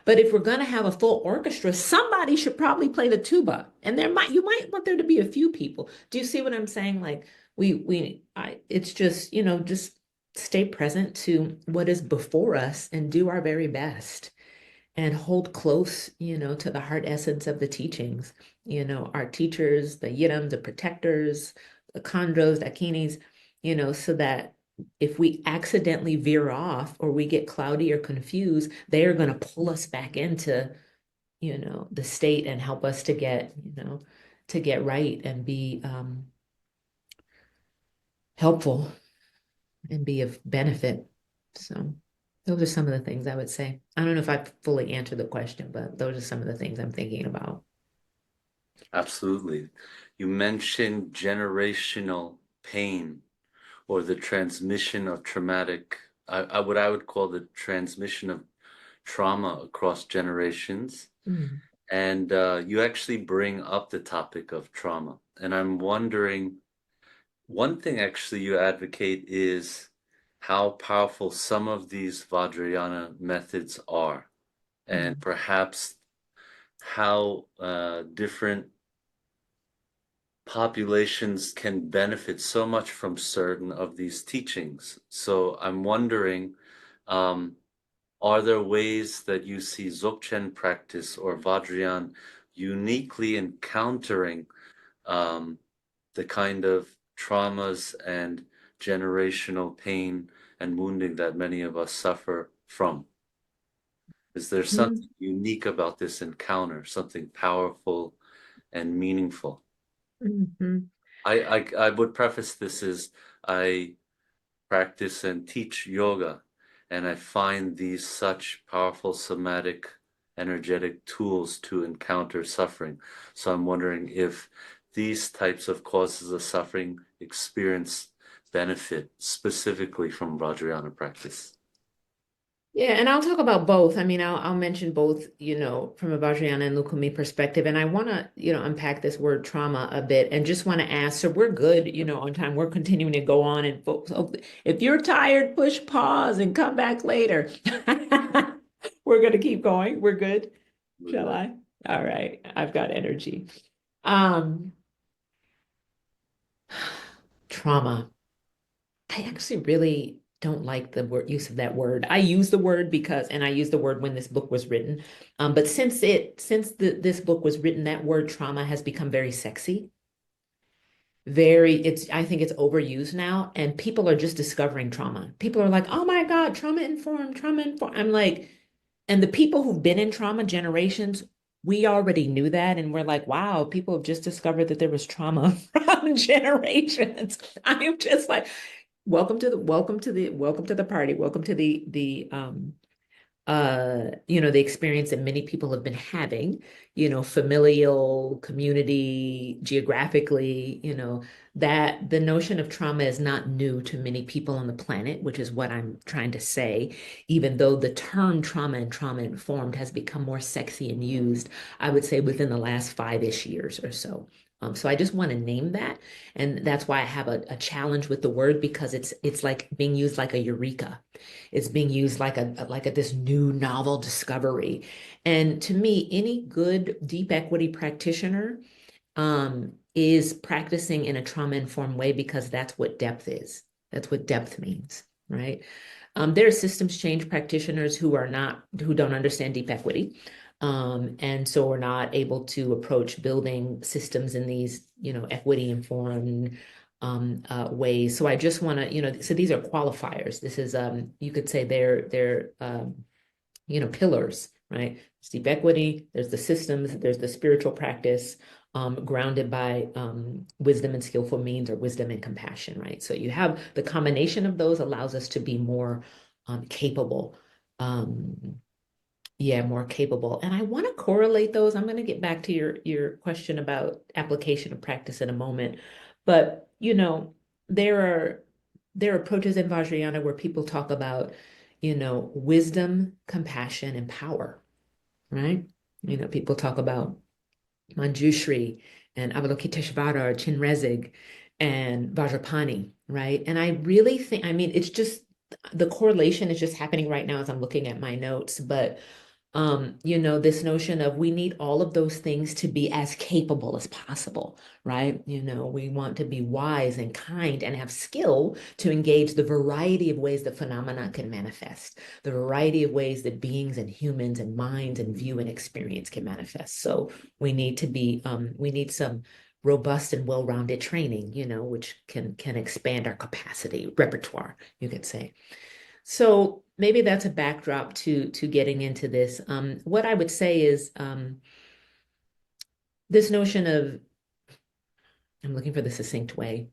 But if we're going to have a full orchestra, somebody should probably play the tuba. And you might want there to be a few people. Do you see what I'm saying? Like, it's just, just stay present to what is before us and do our very best and hold close, to the heart essence of the teachings. Our teachers, the Yiram, the protectors, the Khandros, the Akinis, so that if we accidentally veer off or we get cloudy or confused, they are going to pull us back into, the state and help us to get right and be helpful and be of benefit. So those are some of the things I would say. I don't know if I fully answered the question, but those are some of the things I'm thinking about.
Absolutely. You mentioned generational pain or the transmission of traumatic, what I would call the transmission of trauma across generations.
Mm.
And you actually bring up the topic of trauma. And I'm wondering, one thing actually you advocate is how powerful some of these Vajrayana methods are, and
Mm.
perhaps how different populations can benefit so much from certain of these teachings. So I'm wondering, um, are there ways that you see Dzogchen practice or Vajrayan uniquely encountering the kind of traumas and generational pain and wounding that many of us suffer from? Is there
Mm.
something unique about this encounter, something powerful and meaningful?
Mhm.
I would preface this as I practice and teach yoga, and I find these such powerful somatic, energetic tools to encounter suffering. So I'm wondering if these types of causes of suffering experience benefit specifically from Vajrayana practice.
Yeah, and I'll talk about both. I mean, I'll mention both, from a Vajrayana and Lucumi perspective. And I want to, unpack this word trauma a bit and just want to ask, so we're good, on time. We're continuing to go on and folks, so if you're tired, push pause and come back later. We're going to keep going. We're good.
We're
Shall
good.
I? All right. I've got energy. Um, trauma. I actually really don't like the word use of that word. I use the word because, and I used the word when this book was written. But this book was written, that word trauma has become very sexy. I think it's overused now, and people are just discovering trauma. People are like, oh my God, trauma informed, trauma informed. I'm like, And the people who've been in trauma generations, we already knew that. And we're like, wow, people have just discovered that there was trauma from generations. I'm just like, welcome to the party. Welcome to the experience that many people have been having, familial, community, geographically, that the notion of trauma is not new to many people on the planet, which is what I'm trying to say, even though the term trauma and trauma informed has become more sexy and used, I would say within the last 5-ish years or so. So I just want to name that. And that's why I have a challenge with the word because it's like being used like a eureka. It's being used like a this new novel discovery. And to me, any good deep equity practitioner is practicing in a trauma-informed way because that's what depth is. That's what depth means, right? There are systems change practitioners who don't understand deep equity. And so we're not able to approach building systems in these, equity informed ways. So I just want to, so these are qualifiers. This is, you could say they're pillars, right? There's deep equity, there's the systems, there's the spiritual practice, grounded by wisdom and skillful means, or wisdom and compassion, right? So you have the combination of those allows us to be more capable. Yeah, more capable. And I want to correlate those. I'm going to get back to your question about application of practice in a moment. But, there are approaches in Vajrayana where people talk about, wisdom, compassion, and power, right? People talk about Manjushri and Avalokiteshvara or Chinrezig and Vajrapani, right? And I really think, I mean, it's just the correlation is just happening right now as I'm looking at my notes, but this notion of we need all of those things to be as capable as possible, right? We want to be wise and kind and have skill to engage the variety of ways that phenomena can manifest, the variety of ways that beings and humans and minds and view and experience can manifest. So we need some robust and well-rounded training, which can expand our capacity, repertoire, you could say. So maybe that's a backdrop to getting into this. What I would say is this notion of, I'm looking for the succinct way.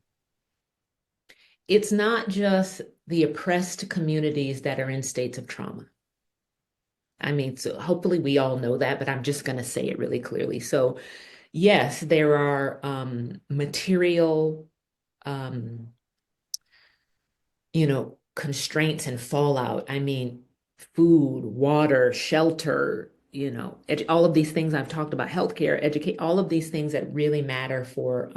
It's not just the oppressed communities that are in states of trauma. I mean, so hopefully we all know that, but I'm just going to say it really clearly. So yes, there are material constraints and fallout. I mean, food, water, shelter, all of these things I've talked about, healthcare, educate, all of these things that really matter for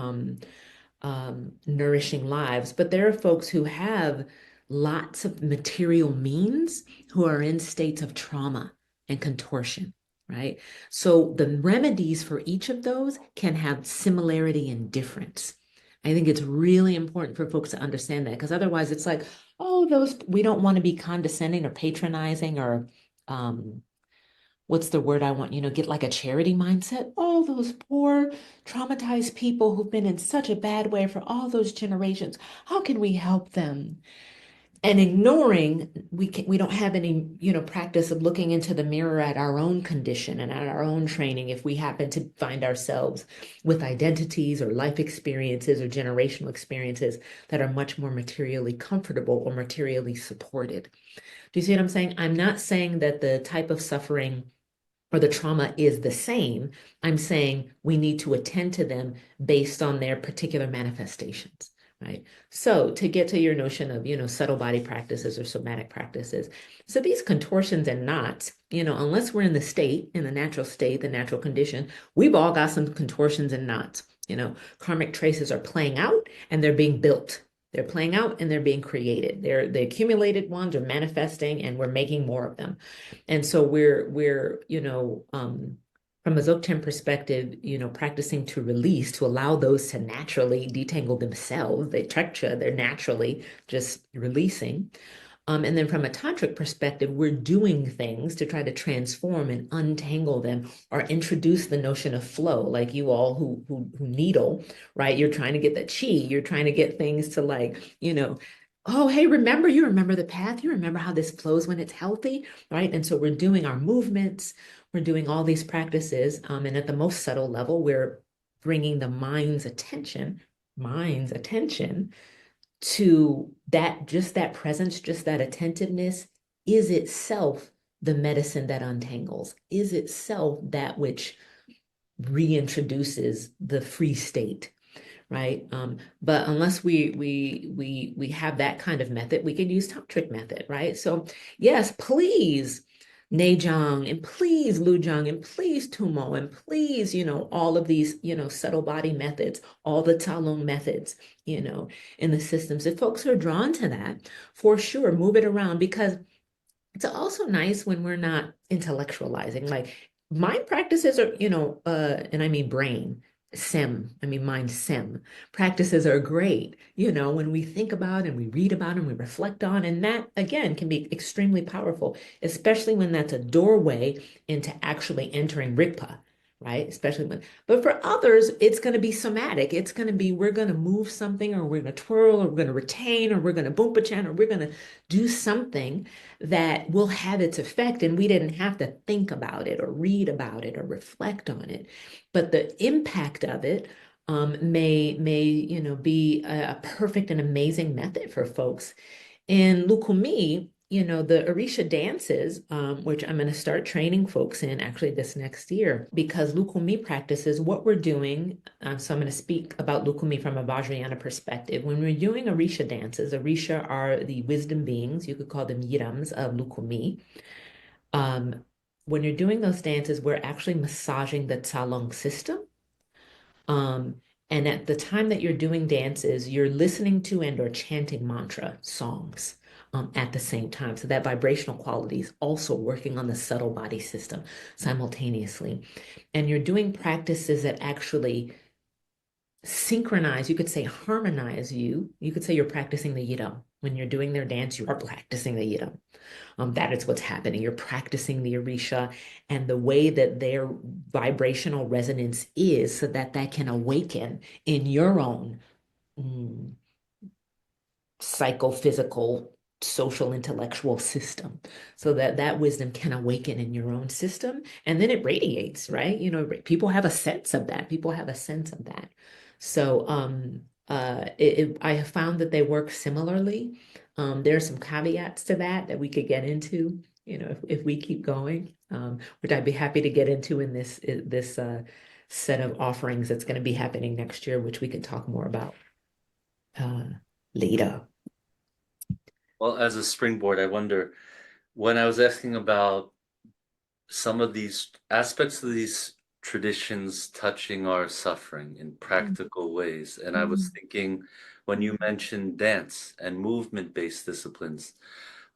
nourishing lives. But there are folks who have lots of material means who are in states of trauma and contortion, right? So the remedies for each of those can have similarity and difference. I think it's really important for folks to understand that because otherwise it's like, oh, we don't want to be condescending or patronizing or what's the word I want, get like a charity mindset. Oh, those poor traumatized people who've been in such a bad way for all those generations. How can we help them? And ignoring, we don't have any, practice of looking into the mirror at our own condition and at our own training if we happen to find ourselves with identities or life experiences or generational experiences that are much more materially comfortable or materially supported. Do you see what I'm saying? I'm not saying that the type of suffering or the trauma is the same. I'm saying we need to attend to them based on their particular manifestations, right? So to get to your notion of, subtle body practices or somatic practices. So these contortions and knots, unless we're in the natural state, the natural condition, we've all got some contortions and knots. Karmic traces are playing out and they're being built. They're playing out and they're being created. They're the accumulated ones are manifesting and we're making more of them. And so we're from a Dzogchen perspective, practicing to release, to allow those to naturally detangle themselves. They're naturally just releasing. And then from a tantric perspective, we're doing things to try to transform and untangle them or introduce the notion of flow, like you all who needle, right? You're trying to get that chi, you're trying to get things to like, oh, hey, remember, you remember the path, you remember how this flows when it's healthy, right? And so we're doing our movements, we're doing all these practices, and at the most subtle level, we're bringing the mind's attention to that, just that presence, just that attentiveness is itself the medicine that untangles, is itself that which reintroduces the free state, right? But unless we have that kind of method, we can use tantric method, right? So yes, please Neijang, and please Lujang, and please Tumo, and please, all of these, subtle body methods, all the Talong methods, in the systems. If folks are drawn to that, for sure, move it around, because it's also nice when we're not intellectualizing. Like mind practices are, and I mean brain, mind SEM practices are great, when we think about and we read about and we reflect on, and that again can be extremely powerful, especially when that's a doorway into actually entering Rigpa, right? Especially when, but for others, it's going to be somatic. It's going to be, we're going to move something, or we're going to twirl, or we're going to retain, or we're going to boom chan, or we're going to do something that will have its effect, and we didn't have to think about it or read about it or reflect on it, but the impact of it may be a perfect and amazing method for folks. In Lucumi, the Orisha dances, which I'm going to start training folks in actually this next year, because Lucumi practices what we're doing. So I'm going to speak about Lucumi from a Vajrayana perspective. When we're doing Orisha dances, Orisha are the wisdom beings, you could call them Yirams of Lucumi. Um, when you're doing those dances, we're actually massaging the Tsalong system. Um, and at the time that you're doing dances, you're listening to and or chanting mantra songs at the same time. So that vibrational quality is also working on the subtle body system simultaneously. And you're doing practices that actually synchronize, you could say harmonize you. You could say you're practicing the yidam. When you're doing their dance, you are practicing the yidam. That is what's happening. You're practicing the Orisha and the way that their vibrational resonance is, so that that can awaken in your own mm, psychophysical, social, intellectual system, so that that wisdom can awaken in your own system, and then it radiates, right? People have a sense of that. People have a sense of that. So I have found that they work similarly. There are some caveats to that we could get into, if we keep going, which I'd be happy to get into in this set of offerings that's going to be happening next year, which we can talk more about uh, later.
Well, as a springboard, I wonder when I was asking about some of these aspects of these traditions touching our suffering in practical ways. And I was
Mhm.
thinking when you mentioned dance and movement-based disciplines,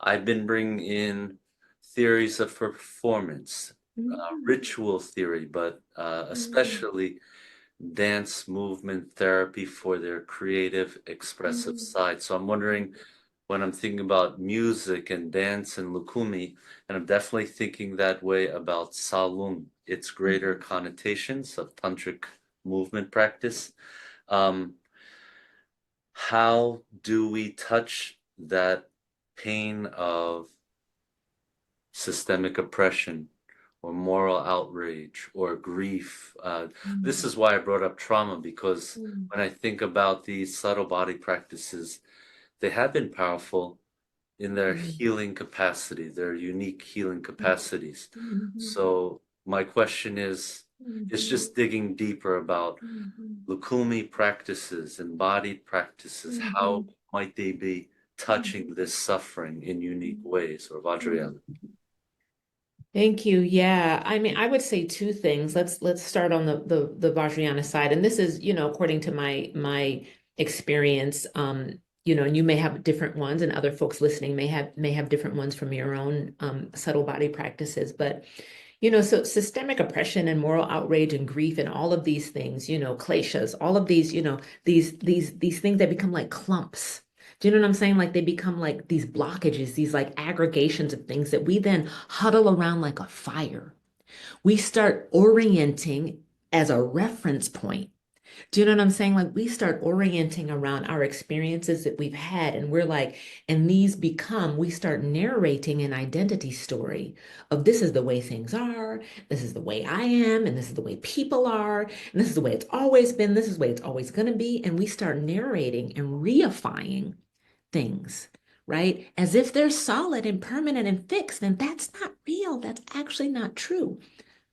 I've been bringing in theories of performance,
Mhm.
ritual theory, but
Mhm.
especially dance movement therapy for their creative, expressive
Mhm.
side. So I'm wondering when I'm thinking about music and dance and Lucumi, and I'm definitely thinking that way about Salung, its greater connotations of tantric movement practice. Um, how do we touch that pain of systemic oppression or moral outrage or grief? This
Mhm.
is why I brought up trauma, because
Mhm.
when I think about these subtle body practices, they have been powerful in their
Mhm.
healing capacity, their unique healing capacities.
Mhm.
So my question is
Mhm.
just digging deeper about
Mhm.
Lukumi practices, embodied practices. How
Mhm.
might they be
Mhm.
touching this suffering in unique ways, or
Mhm.
Vajrayana?
Thank you. Yeah, I mean, I would say two things. Let's start on the Vajrayana side, and this is, according to my experience, and you may have different ones, and other folks listening may have different ones from your own subtle body practices. But so systemic oppression and moral outrage and grief and all of these things, kleshas, all of these, these things that become like clumps. Do you know what I'm saying? Like they become like these blockages, these like aggregations of things that we then huddle around like a fire. We start orienting as a reference point. Do you know what I'm saying? Like we start orienting around our experiences that we've had, and we're like, and these become, we start narrating an identity story of this is the way things are, this is the way I am, and this is the way people are, and this is the way it's always been, this is the way it's always going to be. And we start narrating and reifying things, right? As if they're solid and permanent and fixed. And that's not real. That's actually not true.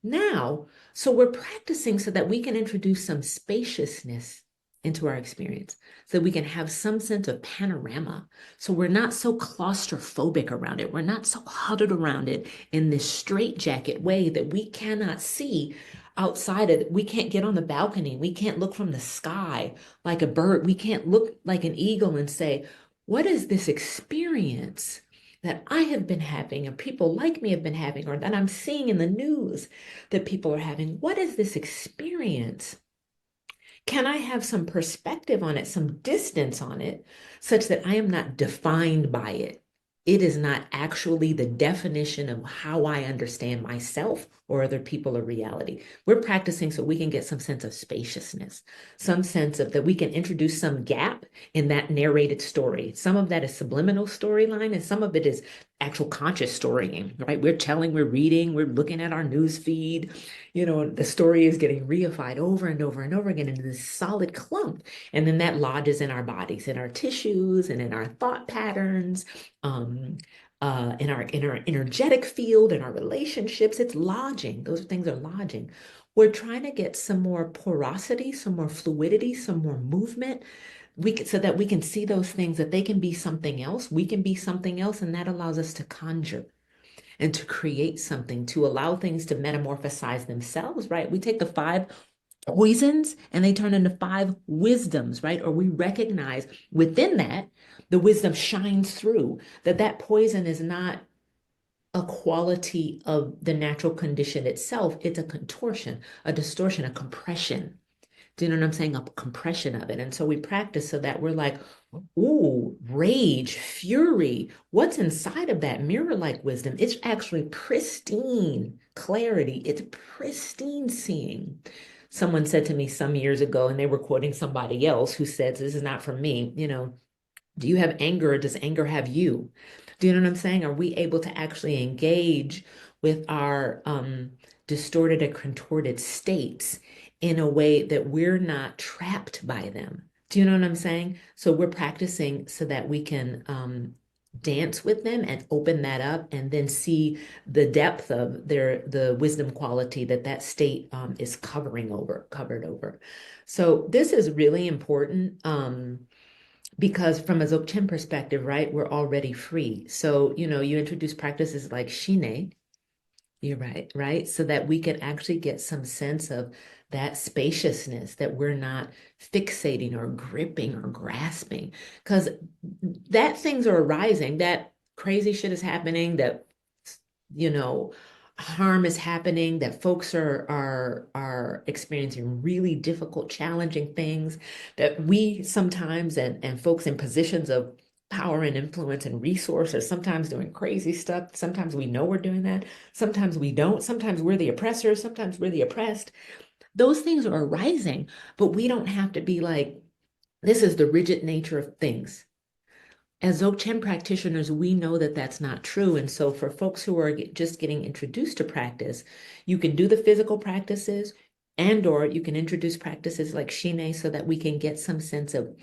Now, so we're practicing so that we can introduce some spaciousness into our experience, so we can have some sense of panorama. So we're not so claustrophobic around it. We're not so huddled around it in this straitjacket way that we cannot see outside of it. We can't get on the balcony. We can't look from the sky like a bird. We can't look like an eagle and say, what is this experience that I have been having, or people like me have been having, or that I'm seeing in the news that people are having? What is this experience? Can I have some perspective on it, some distance on it, such that I am not defined by it? It is not actually the definition of how I understand myself or other people or reality. We're practicing so we can get some sense of spaciousness, some sense of that we can introduce some gap in that narrated story. Some of that is subliminal storyline, and some of it is actual conscious storying, right? We're telling, we're reading, we're looking at our news feed. The story is getting reified over and over and over again into this solid clump. And then that lodges in our bodies, in our tissues, and in our thought patterns, um, in our energetic field, in our relationships. It's lodging. Those things are lodging. We're trying to get some more porosity, some more fluidity, some more movement. So that we can see those things, that they can be something else. We can be something else, and that allows us to conjure and to create something, to allow things to metamorphosize themselves, right? We take the five poisons and they turn into five wisdoms, right? Or we recognize within that, the wisdom shines through, that poison is not a quality of the natural condition itself. It's a contortion, a distortion, a compression. Do you know what I'm saying? A compression of it. And so we practice so that we're like, ooh, rage, fury. What's inside of that mirror-like wisdom? It's actually pristine clarity. It's pristine seeing. Someone said to me some years ago, and they were quoting somebody else who said, this is not from me, do you have anger, or does anger have you? Do you know what I'm saying? Are we able to actually engage with our distorted and contorted states in a way that we're not trapped by them? Do you know what I'm saying? So we're practicing so that we can dance with them and open that up, and then see the depth of the wisdom quality that state is covered over. So this is really important. Because from a Dzogchen perspective, right, we're already free. So, you introduce practices like Shine, you're right, right? So that we can actually get some sense of that spaciousness, that we're not fixating or gripping or grasping. Because that things are arising, that crazy shit is happening, that you know, harm is happening, that folks are experiencing really difficult, challenging things, that we sometimes and folks in positions of power and influence and resource are sometimes doing crazy stuff. Sometimes we know we're doing that. Sometimes we don't. Sometimes we're the oppressors. Sometimes we're the oppressed. Those things are arising, but we don't have to be like, this is the rigid nature of things. As Dzogchen practitioners, we know that that's not true. And so for folks who are just getting introduced to practice, you can do the physical practices, and or you can introduce practices like Shine so that we can get some sense of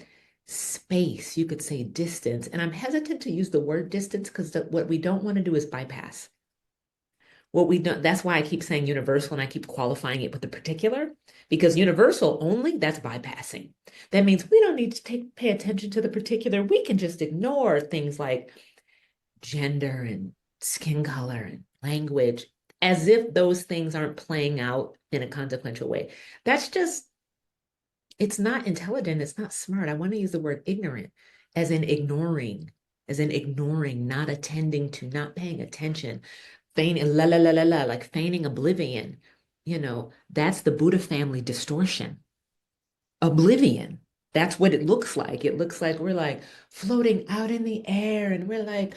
space. You could say distance. And I'm hesitant to use the word distance because what we don't want to do is bypass. What we don't, that's why I keep saying universal and I keep qualifying it with the particular, because universal only, that's bypassing. That means we don't need to pay attention to the particular. We can just ignore things like gender and skin color and language, as if those things aren't playing out in a consequential way. That's just, it's not intelligent. It's not smart. I want to use the word ignorant, as in ignoring, not attending to, not paying attention, feigning la la la la la, like feigning oblivion. That's the Buddha family distortion. Oblivion. That's what it looks like. It looks like we're like floating out in the air, and we're like,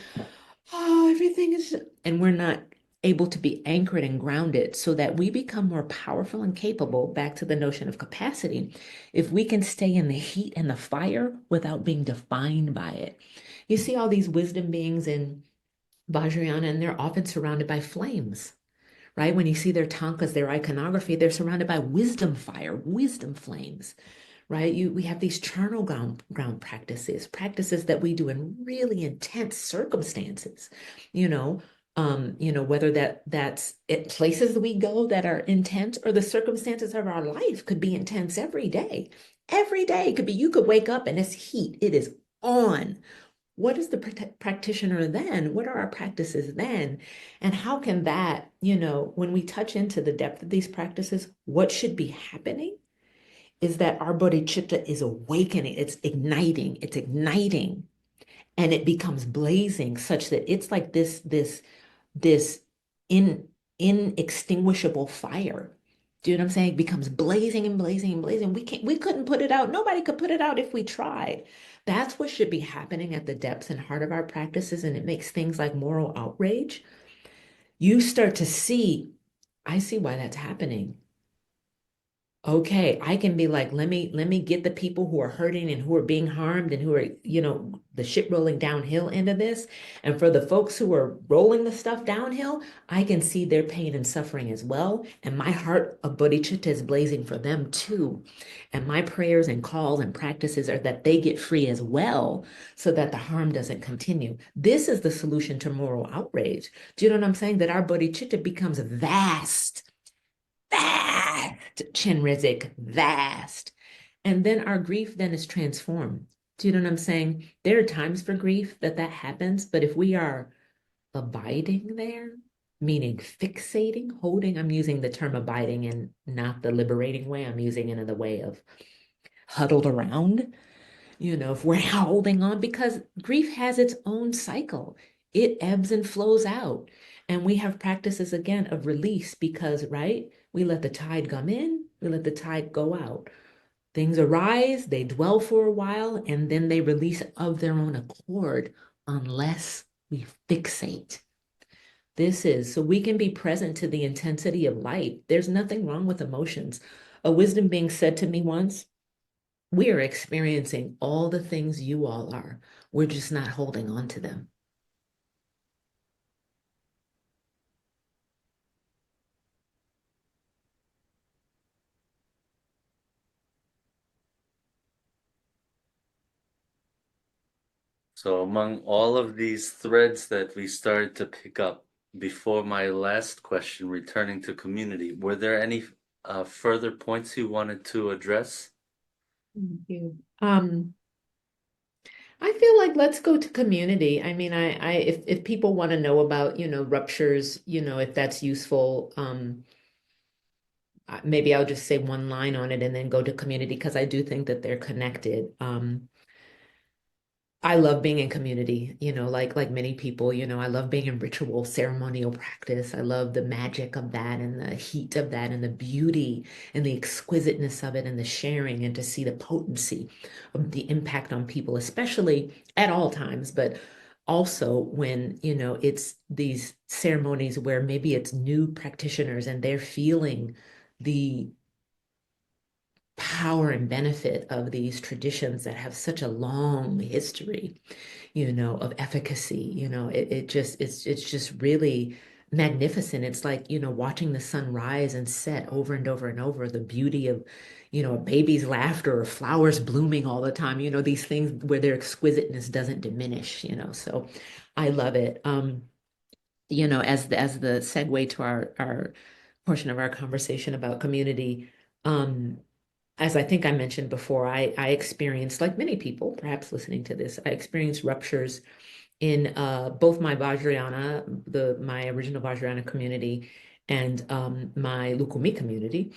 oh, everything is, and we're not able to be anchored and grounded so that we become more powerful and capable, back to the notion of capacity, if we can stay in the heat and the fire without being defined by it. You see all these wisdom beings in Vajrayana, and they're often surrounded by flames, right? When you see their tankas, their iconography, they're surrounded by wisdom fire, wisdom flames, right? We have these charnel ground practices, practices that we do in really intense circumstances, you know, whether that's at places that we go that are intense, or the circumstances of our life could be intense every day. Every day could be, you could wake up and it's heat, it is on. What is the practitioner then? What are our practices then? And how can that, when we touch into the depth of these practices, what should be happening is that our bodhicitta is awakening, it's igniting, and it becomes blazing such that it's like this in inextinguishable fire. Do you know what I'm saying? It becomes blazing and blazing and blazing. We couldn't put it out. Nobody could put it out if we tried. That's what should be happening at the depths and heart of our practices. And it makes things like moral outrage. You start to see, I see why that's happening. Okay, I can be like, let me get the people who are hurting and who are being harmed and who are, the shit rolling downhill into this. And for the folks who are rolling the stuff downhill, I can see their pain and suffering as well. And my heart of bodhicitta is blazing for them too. And my prayers and calls and practices are that they get free as well, so that the harm doesn't continue. This is the solution to moral outrage. Do you know what I'm saying? That our bodhicitta becomes vast, vast, Chenrezig, vast. And then our grief then is transformed. Do you know what I'm saying? There are times for grief that happens, but if we are abiding there, meaning fixating, holding, I'm using the term abiding in not the liberating way, I'm using it in the way of huddled around, if we're holding on, because grief has its own cycle. It ebbs and flows out. And we have practices again of release because, right, we let the tide come in, we let the tide go out. Things arise, they dwell for a while, and then they release of their own accord unless we fixate. This is so we can be present to the intensity of life. There's nothing wrong with emotions. A wisdom being said to me once, we are experiencing all the things you all are. We're just not holding on to them.
So among all of these threads that we started to pick up before my last question, returning to community, were there any further points you wanted to address?
Thank you. I feel like let's go to community. I mean, if people want to know about, ruptures, if that's useful, maybe I'll just say one line on it and then go to community because I do think that they're connected. I love being in community, like many people, I love being in ritual, ceremonial practice. I love the magic of that and the heat of that and the beauty and the exquisiteness of it and the sharing and to see the potency of the impact on people, especially at all times, but also when, it's these ceremonies where maybe it's new practitioners and they're feeling the power and benefit of these traditions that have such a long history, of efficacy. It's just really magnificent. It's like, watching the sun rise and set over and over and over, the beauty of, a baby's laughter or flowers blooming all the time, these things where their exquisiteness doesn't diminish, so I love it. As the segue to our portion of our conversation about community, as I think I mentioned before, I experienced, like many people, perhaps listening to this, I experienced ruptures in both my Vajrayana, my original Vajrayana community, and my Lucumi community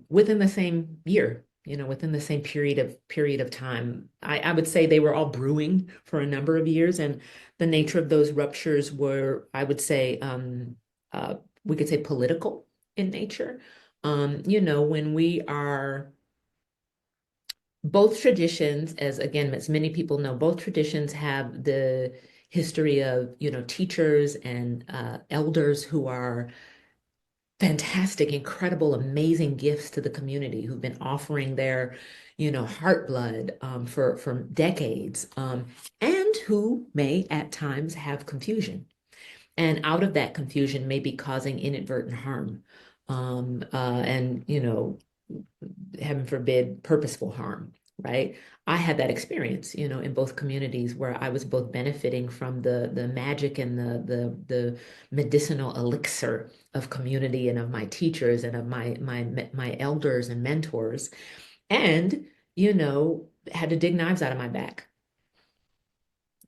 within the same year, within the same period of time. I would say they were all brewing for a number of years, and the nature of those ruptures were, I would say, uh, we could say political in nature. When we are both traditions, as again, as many people know, both traditions have the history of, teachers and elders who are fantastic, incredible, amazing gifts to the community who've been offering their, heart blood for decades, and who may at times have confusion. And out of that confusion may be causing inadvertent harm. And, heaven forbid, purposeful harm, right? I had that experience, in both communities where I was both benefiting from the magic and the medicinal elixir of community and of my teachers and of my elders and mentors, and, had to dig knives out of my back,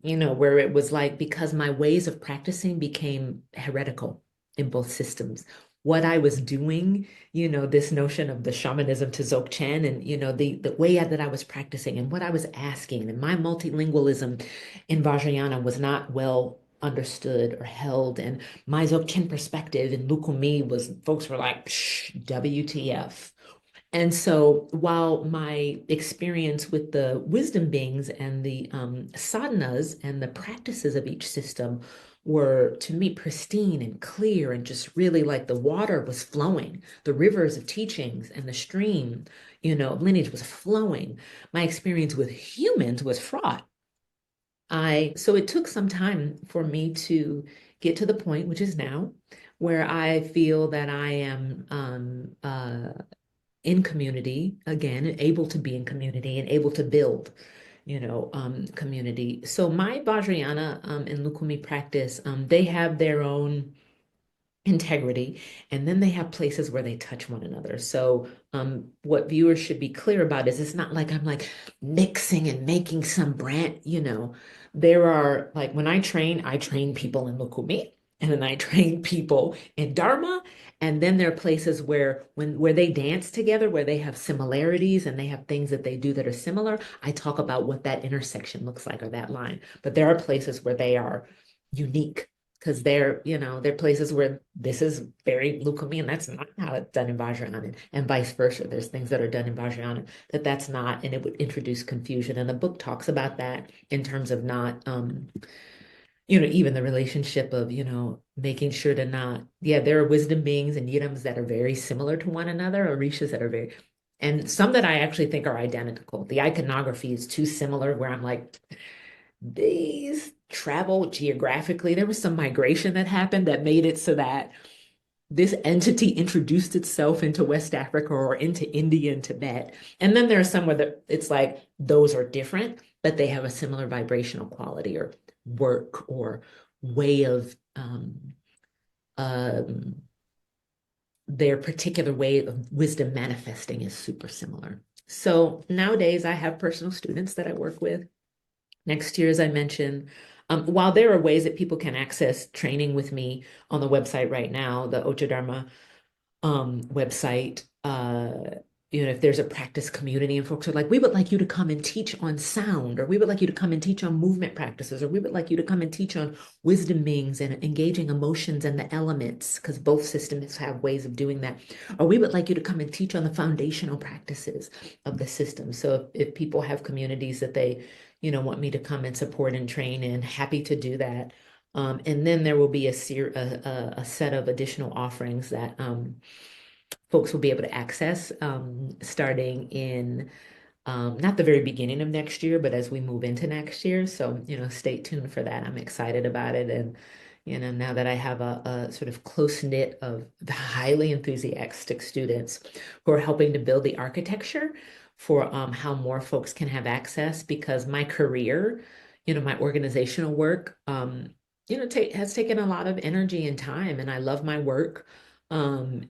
where it was like, because my ways of practicing became heretical in both systems. What I was doing, this notion of the shamanism to Dzogchen, and, the way that I was practicing and what I was asking, and my multilingualism in Vajrayana was not well understood or held. And my Dzogchen perspective in Lucumi was, folks were like, Psh, WTF. And so while my experience with the wisdom beings and the sadhanas and the practices of each system were, to me, pristine and clear, and just really like the water was flowing, the rivers of teachings and the stream, of lineage was flowing, my experience with humans was fraught. So it took some time for me to get to the point, which is now, where I feel that I am in community again, able to be in community and able to build, community. So my Vajrayana and Lucumi practice, they have their own integrity, and then they have places where they touch one another. So what viewers should be clear about is it's not like I'm like mixing and making some brand, there are, like, when I train people in Lucumi, and then I train people in Dharma. And then there are places where they dance together, where they have similarities and they have things that they do that are similar. I talk about what that intersection looks like, or that line. But there are places where they are unique, because they're places where this is very Lucumi, and that's not how it's done in Vajrayana, and vice versa. There's things that are done in Vajrayana that's not, and it would introduce confusion. And the book talks about that in terms of not, even the relationship of, making sure to not, yeah, there are wisdom beings and yidams that are very similar to one another, orishas that are very, and some that I actually think are identical. The iconography is too similar, where I'm like, these travel geographically. There was some migration that happened that made it so that this entity introduced itself into West Africa or into India and Tibet. And then there are some where it's like those are different, but they have a similar vibrational quality or work or way of um, their particular way of wisdom manifesting is super similar. So nowadays I have personal students that I work with. Next year, as I mentioned, while there are ways that people can access training with me on the website right now, the Ocha Dharma website, if there's a practice community and folks are like, we would like you to come and teach on sound, or we would like you to come and teach on movement practices, or we would like you to come and teach on wisdom beings and engaging emotions and the elements, because both systems have ways of doing that. Or we would like you to come and teach on the foundational practices of the system. So if people have communities that they, want me to come and support and train in, happy to do that. And then there will be a set of additional offerings that folks will be able to access, starting in not the very beginning of next year, but as we move into next year. So, stay tuned for that. I'm excited about it. And, now that I have a sort of close knit of the highly enthusiastic students who are helping to build the architecture for how more folks can have access, because my career, my organizational work, has taken a lot of energy and time, and I love my work. And,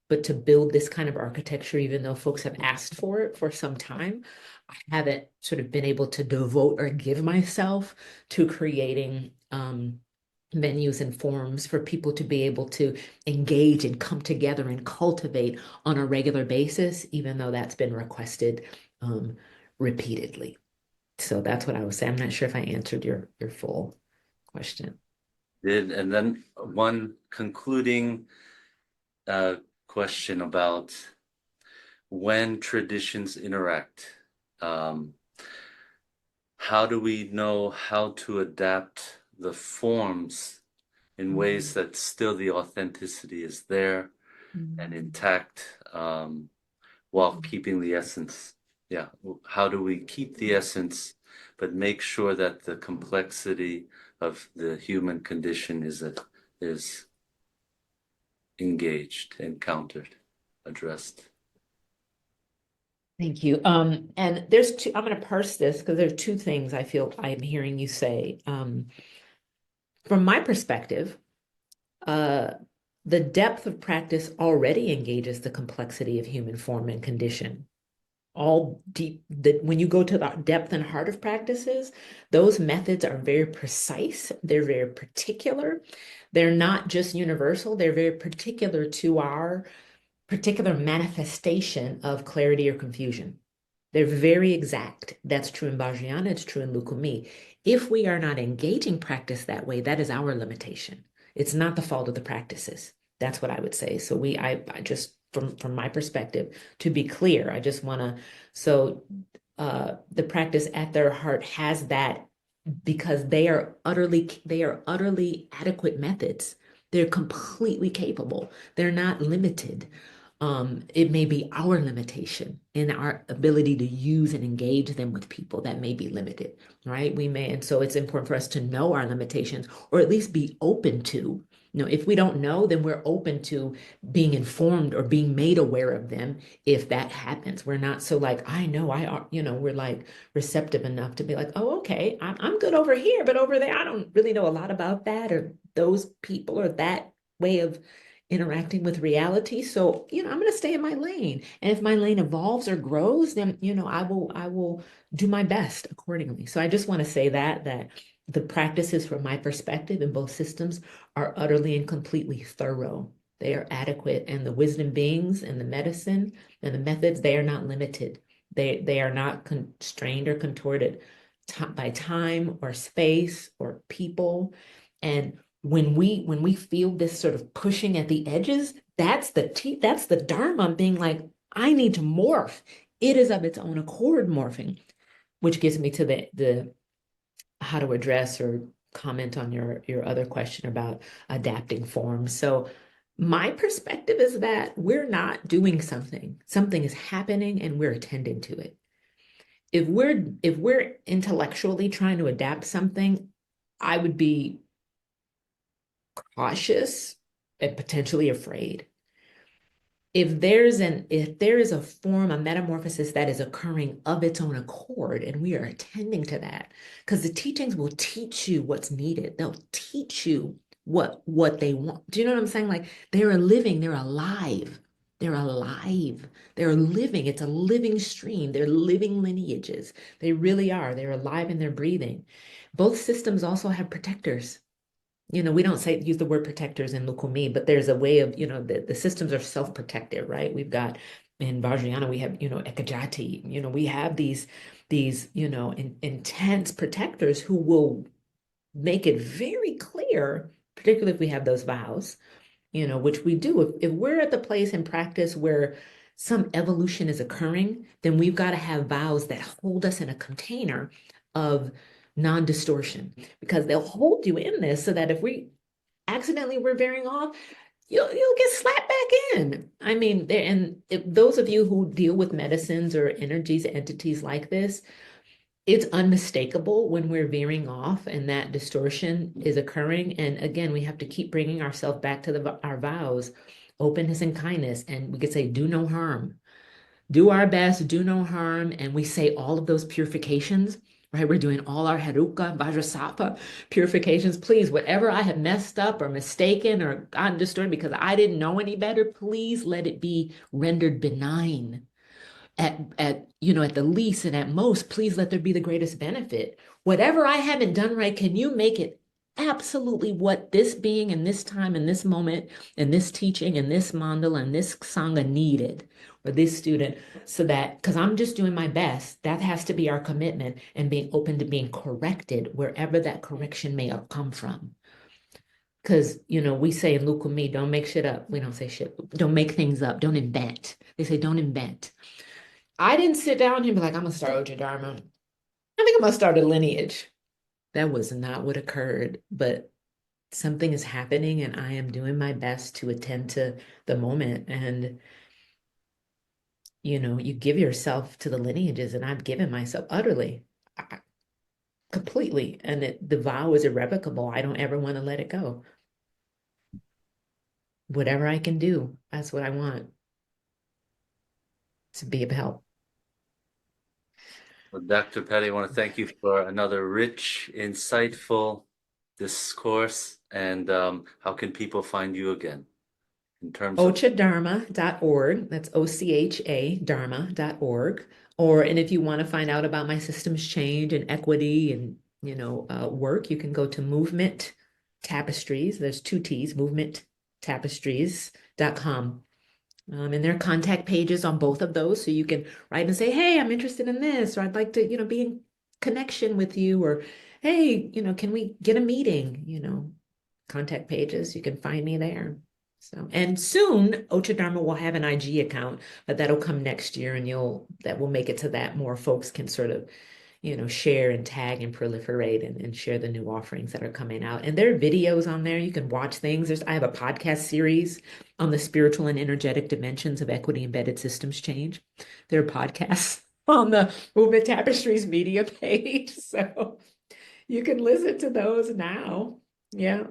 but to build this kind of architecture, even though folks have asked for it for some time, I haven't sort of been able to devote or give myself to creating venues and forums for people to be able to engage and come together and cultivate on a regular basis, even though that's been requested repeatedly. So that's what I was saying. I'm not sure if I answered your full question.
And then one concluding question about when traditions interact. how do we know how to adapt the forms in ways
Mhm.
that still the authenticity is there and
Mhm.
intact, while
Mhm.
keeping the essence? Yeah, how do we keep the essence but make sure that the complexity of the human condition is engaged, encountered, addressed?
Thank you. And there's two, I'm going to parse this because there are two things I feel I'm hearing you say. From my perspective, uh, the depth of practice already engages the complexity of human form and condition. All deep, that when you go to the depth and heart of practices, those methods are very precise, they're very particular. They're not just universal, they're very particular to our particular manifestation of clarity or confusion. They're very exact. That's true in Vajrayana, it's true in Lucumi. If we are not engaging practice that way, that is our limitation. It's not the fault of the practices. That's what I would say. So I just from my perspective, to be clear, I just want to, so the practice at their heart has that because they are utterly adequate methods. They're completely capable. They're not limited. It may be our limitation in our ability to use and engage them with people that may be limited, right? We may, and so it's important for us to know our limitations or at least be open to. If we don't know, then we're open to being informed or being made aware of them if that happens. We're not so like, I know I are, we're like receptive enough to be like, oh, okay, I'm good over here, but over there, I don't really know a lot about that or those people or that way of interacting with reality. So, I'm going to stay in my lane. And if my lane evolves or grows, then, I will do my best accordingly. So I just want to say that the practices from my perspective in both systems are utterly and completely thorough. They are adequate. And the wisdom beings and the medicine and the methods, they are not limited. They are not constrained or contorted by time or space or people. And when we feel this sort of pushing at the edges, that's the Dharma being like, I need to morph. It is of its own accord morphing, which gets me to the how to address or comment on your other question about adapting forms. So my perspective is that we're not doing something. Something is happening and we're attending to it. If we're intellectually trying to adapt something, I would be cautious and potentially afraid. If there is a form, a metamorphosis that is occurring of its own accord, and we are attending to that, because the teachings will teach you what's needed. They'll teach you what they want. Do you know what I'm saying? Like they're living, they're alive. They're alive. They're living. It's a living stream. They're living lineages. They really are. They're alive and they're breathing. Both systems also have protectors. We don't say use the word protectors in Lucumi, but there's a way of, the systems are self-protective, right? We've got in Vajrayana, we have, Ekajati, we have these, intense protectors who will make it very clear, particularly if we have those vows, which we do. If we're at the place in practice where some evolution is occurring, then we've got to have vows that hold us in a container of non-distortion because they'll hold you in this so that if we accidentally we're veering off, you'll get slapped back in. I mean, there and if those of you who deal with medicines or energies, entities like this, it's unmistakable when we're veering off and that distortion is occurring. And again, we have to keep bringing ourselves back to our vows, openness and kindness. And we could say, do no harm, do our best, do no harm. And we say all of those purifications, right? We're doing all our Heruka, Vajrasattva purifications. Please, whatever I have messed up or mistaken or gotten distorted because I didn't know any better, please let it be rendered benign at the least and at most, please let there be the greatest benefit. Whatever I haven't done right, can you make it absolutely what this being in this time, in this moment, in this teaching, in this mandala, and this sangha needed, or this student, so that because I'm just doing my best, that has to be our commitment and being open to being corrected wherever that correction may have come from. Because, we say in Lucumi, don't make shit up. We don't say shit. Don't make things up. Don't invent. They say don't invent. I didn't sit down here and be like, I'm gonna start Ocha Dharma. I think I'm gonna start a lineage. That was not what occurred, but something is happening and I am doing my best to attend to the moment. And, you give yourself to the lineages, and I've given myself utterly, completely. And the vow is irrevocable. I don't ever want to let it go. Whatever I can do, that's what I want to be of help.
Well, Dr. Petty, I want to thank you for another rich, insightful discourse. And how can people find you again in terms of?
Ochadharma.org. That's OCHA Dharma.org. And if you want to find out about my systems change and equity and, work, you can go to Movement Tapestries. There's two T's, movementtapestries.com. And there are contact pages on both of those. So you can write and say, hey, I'm interested in this, or I'd like to, be in connection with you, or hey, can we get a meeting? Contact pages. You can find me there. So, and soon Ocha Dharma will have an IG account, but that'll come next year, and that will make it so that more folks can sort of, share and tag and proliferate and share the new offerings that are coming out. And there are videos on there. You can watch things. I have a podcast series on the spiritual and energetic dimensions of equity embedded systems change. There are podcasts on the Movement Tapestries media page. So you can listen to those now. Yeah.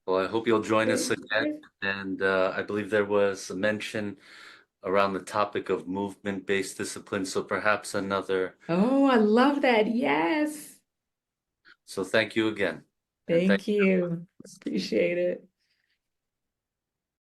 Well, I hope you'll join us again. And I believe there was a mention around the topic of movement-based discipline. So perhaps another.
Oh, I love that. Yes.
So thank you again. And thank
Thank you. Appreciate it.